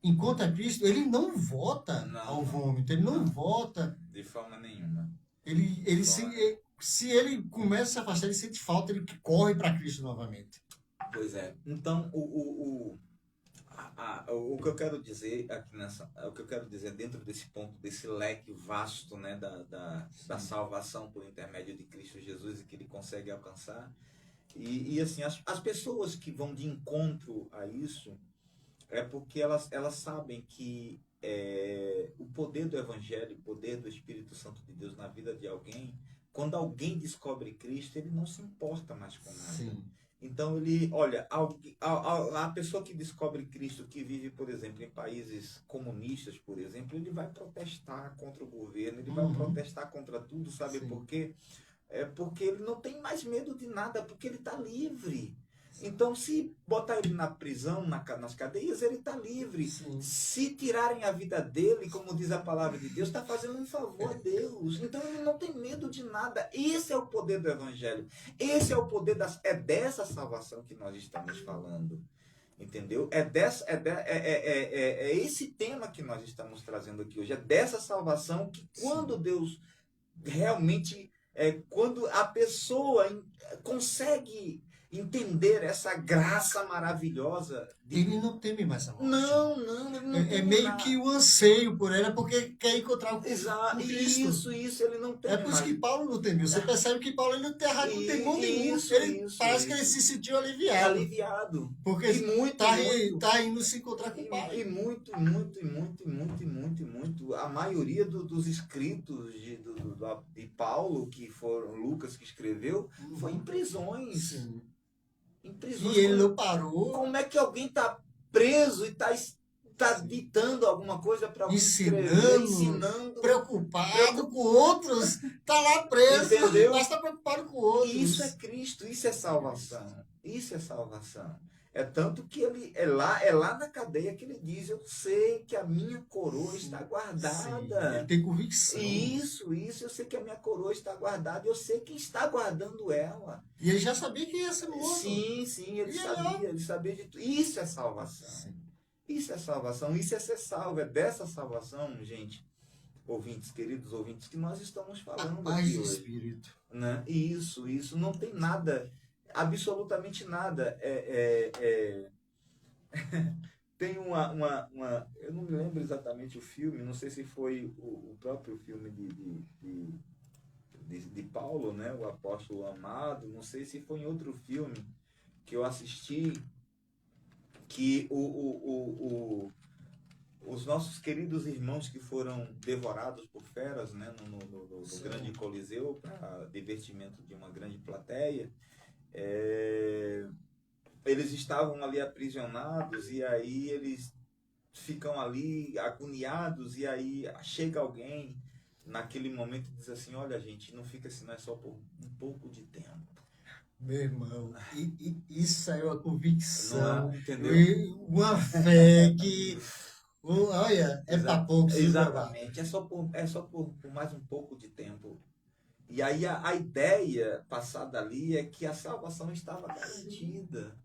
encontra Cristo, ele não volta ao vômito, ele não volta. De forma nenhuma. Ele se ele começa a se afastar, ele sente falta, ele corre para Cristo novamente. Pois é. Então, o que eu quero dizer aqui o que eu quero dizer dentro desse ponto, desse leque vasto, né, da salvação por intermédio de Cristo Jesus e que ele consegue alcançar. E assim, as pessoas que vão de encontro a isso é porque elas sabem que o poder do Evangelho, o poder do Espírito Santo de Deus na vida de alguém, quando alguém descobre Cristo, ele não se importa mais com nada. Sim. Então olha, a pessoa que descobre Cristo, que vive, por exemplo, em países comunistas, por exemplo, ele vai protestar contra o governo, ele vai protestar contra tudo, sabe por quê? Porque ele não tem mais medo de nada, porque ele está livre. Então, se botar ele na prisão, nas cadeias, ele está livre. Sim. Se tirarem a vida dele, como diz a palavra de Deus, está fazendo um favor a Deus. Então, ele não tem medo de nada. Esse é o poder do Evangelho. Esse é o poder dessa salvação que nós estamos falando. Entendeu? É esse tema que nós estamos trazendo aqui hoje. É dessa salvação que quando Deus realmente... quando a pessoa consegue entender essa graça maravilhosa. Ele não teme mais a morte. Não, ele não teme meio nada. que o anseio por ela, porque quer encontrar o Exato, com Cristo. Isso, ele não teme É por isso que Paulo não temeu. Você percebe que Paulo ele não tem errado com temor nenhum. Parece que ele se sentiu aliviado. Aliviado. Porque está indo se encontrar com o Pai. E muito. A maioria dos escritos de Paulo, que foram Lucas que escreveu, foi em prisões. Sim. Em prisões. E ele não parou. Como é que alguém está preso e está ditando alguma coisa para alguém ensinando, preocupado com outros, está lá preso, entendeu? Mas está preocupado com outros. Isso é Cristo, isso é salvação. Isso é salvação. É tanto que ele é lá na cadeia que ele diz: eu sei que a minha coroa está guardada. Sim, ele tem convicção. Isso, eu sei que a minha coroa está guardada, eu sei quem está guardando ela. E ele já sabia que ia ser morto. Sim, ele sabia de tudo. Isso é salvação. Sim. Isso é salvação, isso é ser salvo. É dessa salvação, gente, ouvintes, queridos ouvintes, que nós estamos falando a paz aqui do hoje. Espírito. Né? Isso, não tem nada, absolutamente nada Tem eu não me lembro exatamente o filme, não sei se foi o próprio filme de Paulo, né, o apóstolo amado, não sei se foi em outro filme que eu assisti, que os nossos queridos irmãos que foram devorados por feras, né, no grande coliseu, para divertimento de uma grande plateia, eles estavam ali aprisionados e aí eles ficam ali agoniados e aí chega alguém naquele momento e diz assim, olha gente, não fica assim, não é só por um pouco de tempo. Meu irmão, isso aí é uma convicção, Não, entendeu? uma fé que, olha, é para poucos, viu, Gabá? Exatamente, é só por mais um pouco de tempo. E aí a ideia passada ali é que a salvação estava garantida.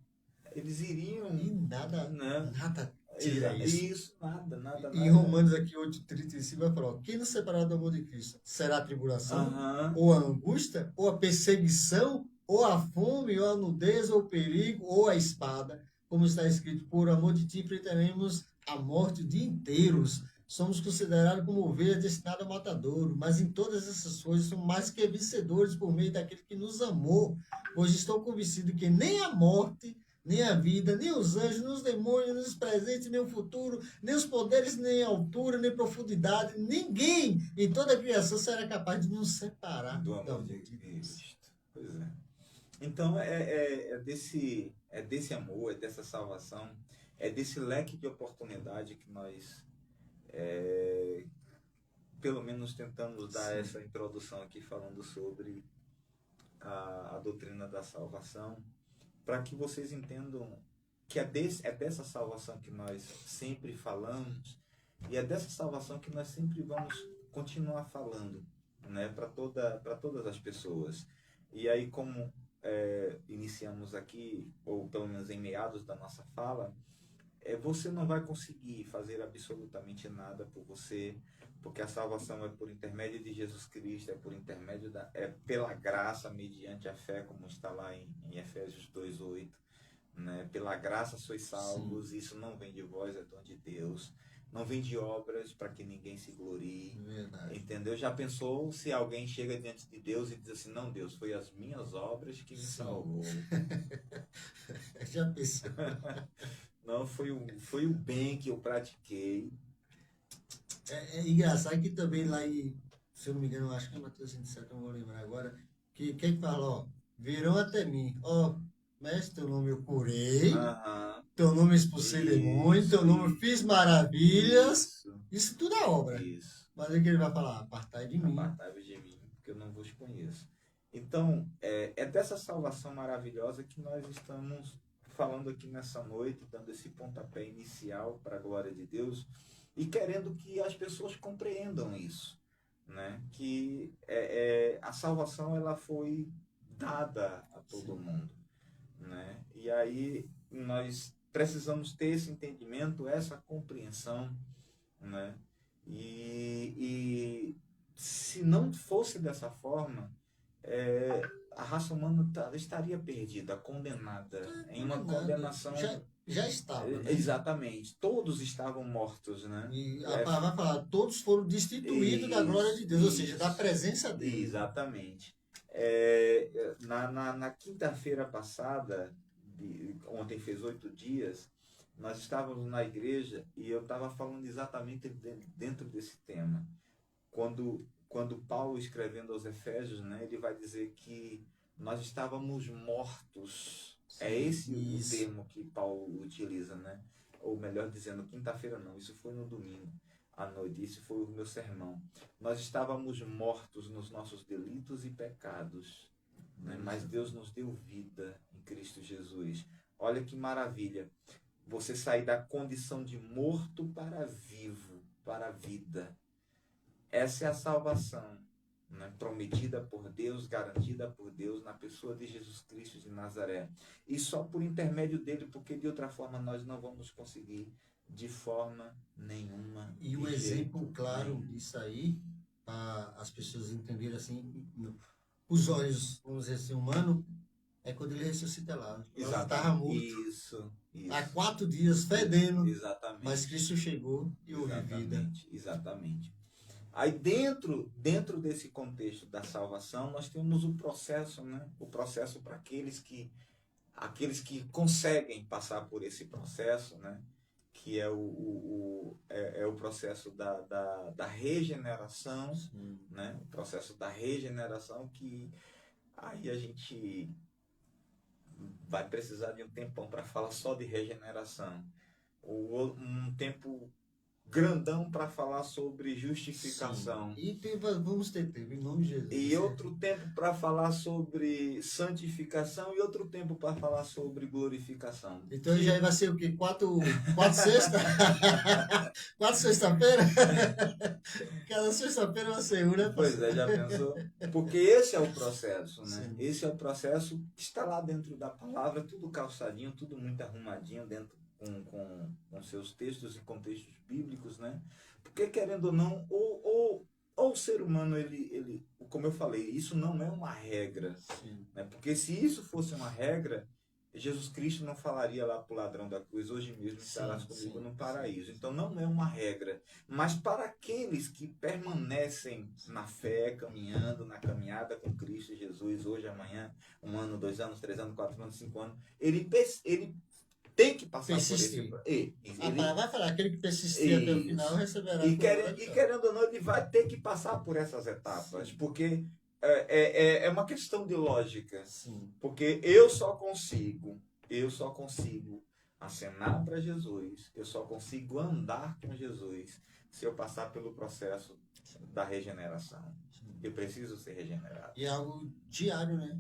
Eles iriam, E nada, né? nada tira isso. Isso, nada. Em Romanos aqui 8,35 vai falar, quem nos separar do amor de Cristo? Será a tribulação, Aham. ou a angústia, ou a perseguição, ou a fome, ou a nudez, ou o perigo, ou a espada? Como está escrito, por amor de ti enfrentaremos a morte o dia inteiros. Somos considerados como ovelhas destinadas ao matadouro, mas em todas essas coisas somos mais que vencedores por meio daquele que nos amou. Pois estou convencido que nem a morte, nem a vida, nem os anjos, nem os demônios, nem os presentes, nem o futuro, nem os poderes, nem a altura, nem profundidade, ninguém em toda a criação será capaz de nos separar Do amor de Cristo. Pois é. Então é desse amor, é dessa salvação, é desse leque de oportunidade que nós pelo menos tentamos dar Sim. essa introdução aqui falando sobre a doutrina da salvação, para que vocês entendam que é dessa salvação que nós sempre falamos e é dessa salvação que nós sempre vamos continuar falando, né, para todas as pessoas. E aí, como iniciamos aqui, ou pelo menos em meados da nossa fala, você não vai conseguir fazer absolutamente nada por você, porque a salvação é por intermédio de Jesus Cristo, é pela graça, mediante a fé, como está lá em Efésios 2:8, né? Pela graça sois salvos, isso não vem de vós, é dom de Deus. Não vem de obras para que ninguém se glorie. Verdade. Entendeu? Já pensou se alguém chega diante de Deus e diz assim, não, Deus, foi as minhas obras que me salvou. Já pensou? Não, foi o bem que eu pratiquei. É engraçado que também lá em, se eu não me engano, eu acho que é Mateus 27, não vou lembrar agora, que quem fala, ó, virão até mim, ó, mestre, teu nome eu curei, teu nome eu expulsei demônio, teu nome eu fiz maravilhas, isso tudo é obra. Isso. Mas é que ele vai falar, apartai de mim. Apartai-vos de mim, porque eu não vos conheço. Então, é dessa salvação maravilhosa que nós estamos falando aqui nessa noite, dando esse pontapé inicial para a glória de Deus e querendo que as pessoas compreendam isso, né? Que a salvação ela foi dada a todo mundo, né? E aí nós precisamos ter esse entendimento, essa compreensão, né? E se não fosse dessa forma, a raça humana estaria perdida, condenada, em uma condenação. Já estava. Né? Exatamente. Todos estavam mortos, né? E a palavra vai falar, todos foram destituídos da glória de Deus, ou seja, da presença dele. Exatamente. Na quinta-feira passada, ontem fez 8 dias, nós estávamos na igreja e eu estava falando exatamente dentro desse tema. Quando Paulo, escrevendo aos Efésios, né, ele vai dizer que nós estávamos mortos. Sim, é esse o termo que Paulo utiliza, né? Ou melhor dizendo, quinta-feira não, isso foi no domingo à noite, isso foi o meu sermão. Nós estávamos mortos nos nossos delitos e pecados, né? Mas Deus nos deu vida em Cristo Jesus. Olha que maravilha, você sair da condição de morto para vivo, para a vida. Essa é a salvação, né? Prometida por Deus, garantida por Deus na pessoa de Jesus Cristo de Nazaré. E só por intermédio dele, porque de outra forma nós não vamos conseguir de forma nenhuma. E o exemplo claro disso aí, para as pessoas entenderem assim, os olhos, vamos dizer assim, humanos, É quando ele ressuscita lá. Ela estava Exatamente. morto. Isso. Há 4 dias fedendo, Exatamente. mas Cristo chegou e houve vida. Exatamente. Aí dentro desse contexto da salvação, nós temos o processo, né? O processo para aqueles que conseguem passar por esse processo, né? Que é o processo da regeneração, Sim. né? O processo da regeneração, que aí a gente vai precisar de um tempão para falar só de regeneração. Um tempo grandão para falar sobre justificação. Sim. E vamos ter tempo, em nome de Jesus. E outro tempo para falar sobre santificação e outro tempo para falar sobre glorificação. Então já vai ser o quê? 4 sexta? 4 sexta-feira? Cada sexta-feira vai ser né? Pois é, já pensou? Porque esse é o processo, né? Sim. Esse é o processo que está lá dentro da palavra, tudo calçadinho, tudo muito arrumadinho dentro com seus textos e contextos bíblicos, né? Porque querendo ou não, ou o ser humano, ele, como eu falei, isso não é uma regra, né? Porque se isso fosse uma regra, Jesus Cristo não falaria lá para o ladrão da cruz, hoje mesmo estarás comigo no paraíso. Então não é uma regra. Mas para aqueles que permanecem na fé, caminhando, na caminhada com Cristo Jesus, hoje, amanhã, 1 ano, 2 anos, 3 anos, 4 anos, 5 anos, ele tem que passar persistir. por esse... Vai falar, aquele que persistir até o final receberá. E querendo ou não, ele vai ter que passar por essas etapas, porque é uma questão de lógica. Sim. Porque eu só consigo acenar para Jesus, eu só consigo andar com Jesus se eu passar pelo processo da regeneração. Eu preciso ser regenerado. E é algo diário, né?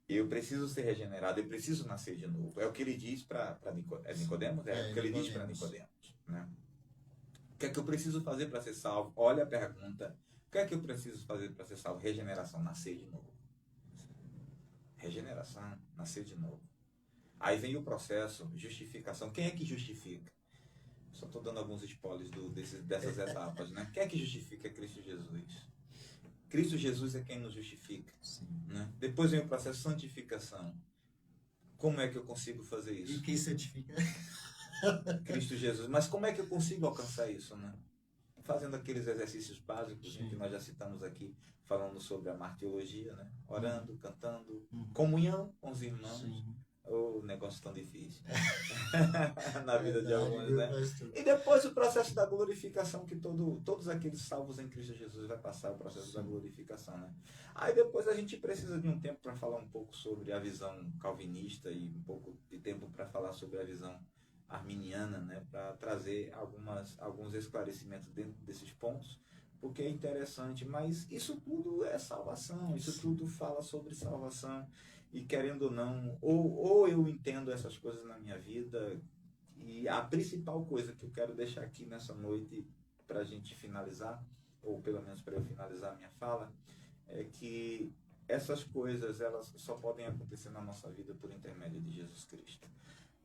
Eu preciso ser regenerado, eu preciso nascer de novo. É o que ele diz para Nicodemos? É o que ele diz para Nicodemos. Né? O que é que eu preciso fazer para ser salvo? Olha a pergunta. O que é que eu preciso fazer para ser salvo? Regeneração, nascer de novo. Regeneração, nascer de novo. Aí vem o processo, justificação. Quem é que justifica? Só estou dando alguns spoilers dessas etapas. Né? Quem é que justifica? É Cristo Jesus. Cristo Jesus é quem nos justifica. Né? Depois vem o processo de santificação. Como é que eu consigo fazer isso? E quem santifica? Cristo Jesus. Mas como é que eu consigo alcançar isso? Né? Fazendo aqueles exercícios básicos que nós já citamos aqui, falando sobre a martirologia, né? Orando, cantando, comunhão com os irmãos. Sim. O negócio tão difícil na vida de alguns, né? E depois o processo da glorificação, que todos aqueles salvos em Cristo Jesus vai passar o processo da glorificação, né? Aí depois a gente precisa de um tempo para falar um pouco sobre a visão calvinista e um pouco de tempo para falar sobre a visão arminiana, né? Para trazer alguns esclarecimentos dentro desses pontos, porque é interessante, mas isso tudo é salvação, isso tudo fala sobre salvação. E querendo ou não, ou eu entendo essas coisas na minha vida, e a principal coisa que eu quero deixar aqui nessa noite, para a gente finalizar, ou pelo menos para eu finalizar a minha fala, é que essas coisas elas só podem acontecer na nossa vida por intermédio de Jesus Cristo.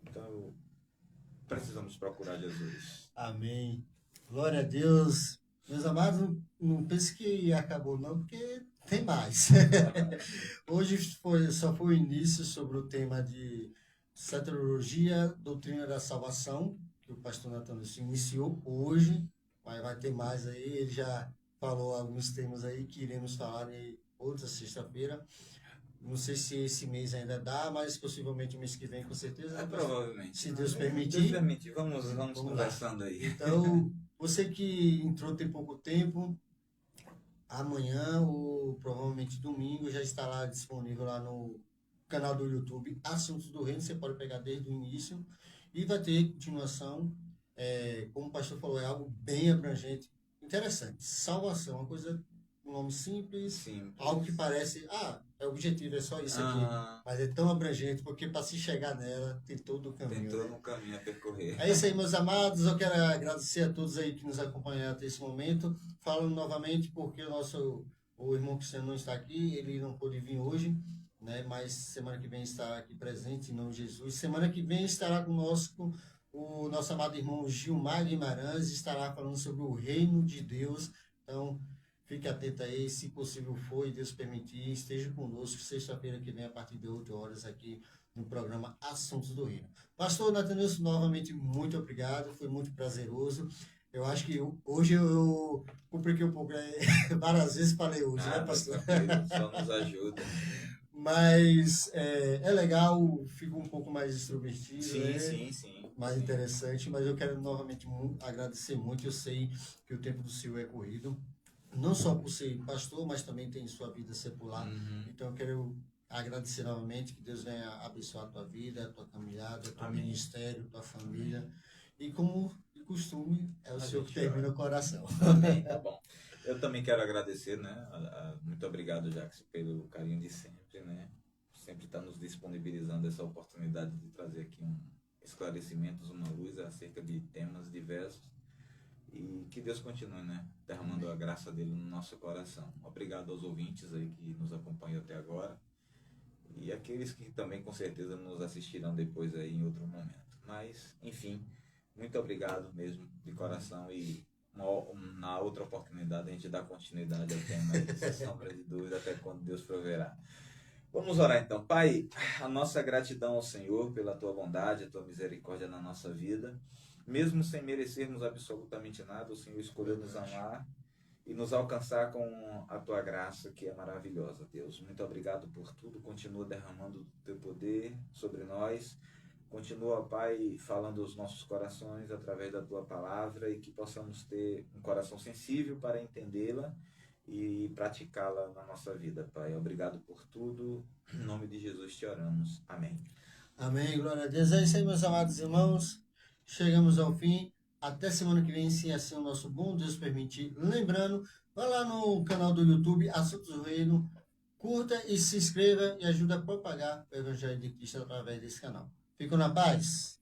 Então, precisamos procurar Jesus. Amém. Glória a Deus. Meus amados, não pense que acabou não, porque tem mais. Hoje só foi o início sobre o tema de soteriologia, doutrina da salvação, que o pastor Nathan iniciou hoje, mas vai ter mais aí. Ele já falou alguns temas aí que iremos falar em outra sexta-feira. Não sei se esse mês ainda dá, mas possivelmente o mês que vem, com certeza. Provavelmente. Se Deus permitir. Deus permitir. Vamos conversando lá. aí. Então, você que entrou tem pouco tempo, amanhã ou provavelmente domingo já está lá disponível lá no canal do YouTube Assuntos do Reino. Você pode pegar desde o início e vai ter continuação. Como o pastor falou, é algo bem abrangente, interessante. Salvação, uma coisa, um nome simples. Algo que parece, o objetivo é só isso aqui, mas é tão abrangente, porque para se chegar nela tem todo o caminho. Tem todo um caminho a percorrer. É isso aí, meus amados. Eu quero agradecer a todos aí que nos acompanharam até esse momento. Falando novamente, porque o irmão Cristiano não está aqui, ele não pôde vir hoje, né? Mas semana que vem estará aqui presente, em nome de Jesus. Semana que vem estará conosco o nosso amado irmão Gilmar Guimarães, estará falando sobre o reino de Deus. Então, Fique atento aí, se possível for e Deus permitir, esteja conosco sexta-feira que vem, a partir de 8 horas, aqui no programa Assuntos do Reino. Pastor Natanilson, novamente, muito obrigado, foi muito prazeroso. Eu acho que hoje eu compliquei um pouco, várias vezes falei hoje, né, pastor? Tranquilo, só nos ajuda. Mas é legal, fica um pouco mais extrovertido, né? Sim. Mais interessante, mas eu quero novamente agradecer muito. Eu sei que o tempo do Senhor é corrido, não só por ser pastor, mas também tem sua vida secular. Então eu quero agradecer novamente, que Deus venha abençoar a tua vida, a tua caminhada, o teu Amém. ministério, a tua família. E como de costume, é o A Senhor que gente termina o coração. Amém, tá bom. Eu também quero agradecer, né? Muito obrigado, Jackson, pelo carinho de sempre, né? Sempre está nos disponibilizando essa oportunidade de trazer aqui esclarecimentos, uma luz acerca de temas diversos. E que Deus continue, né? Derramando a graça dele no nosso coração. Obrigado aos ouvintes aí que nos acompanham até agora. E aqueles que também com certeza nos assistirão depois aí em outro momento. Mas, enfim, muito obrigado mesmo, de coração. E na outra oportunidade a gente dá continuidade ao tema aí, sem sombra de dúvida, até quando Deus proverá. Vamos orar então. Pai, a nossa gratidão ao Senhor pela tua bondade, a tua misericórdia na nossa vida. Mesmo sem merecermos absolutamente nada, o Senhor escolheu nos amar e nos alcançar com a tua graça, que é maravilhosa, Deus. Muito obrigado por tudo. Continua derramando o teu poder sobre nós. Continua, Pai, falando aos nossos corações através da tua palavra e que possamos ter um coração sensível para entendê-la e praticá-la na nossa vida, Pai. Obrigado por tudo. Em nome de Jesus te oramos. Amém. Amém, glória a Deus. É isso aí, meus amados irmãos. Chegamos ao fim. Até semana que vem, se assim o nosso bom Deus permitir. Lembrando, vá lá no canal do YouTube, Assuntos do Reino, curta e se inscreva e ajuda a propagar o Evangelho de Cristo através desse canal. Fico na paz.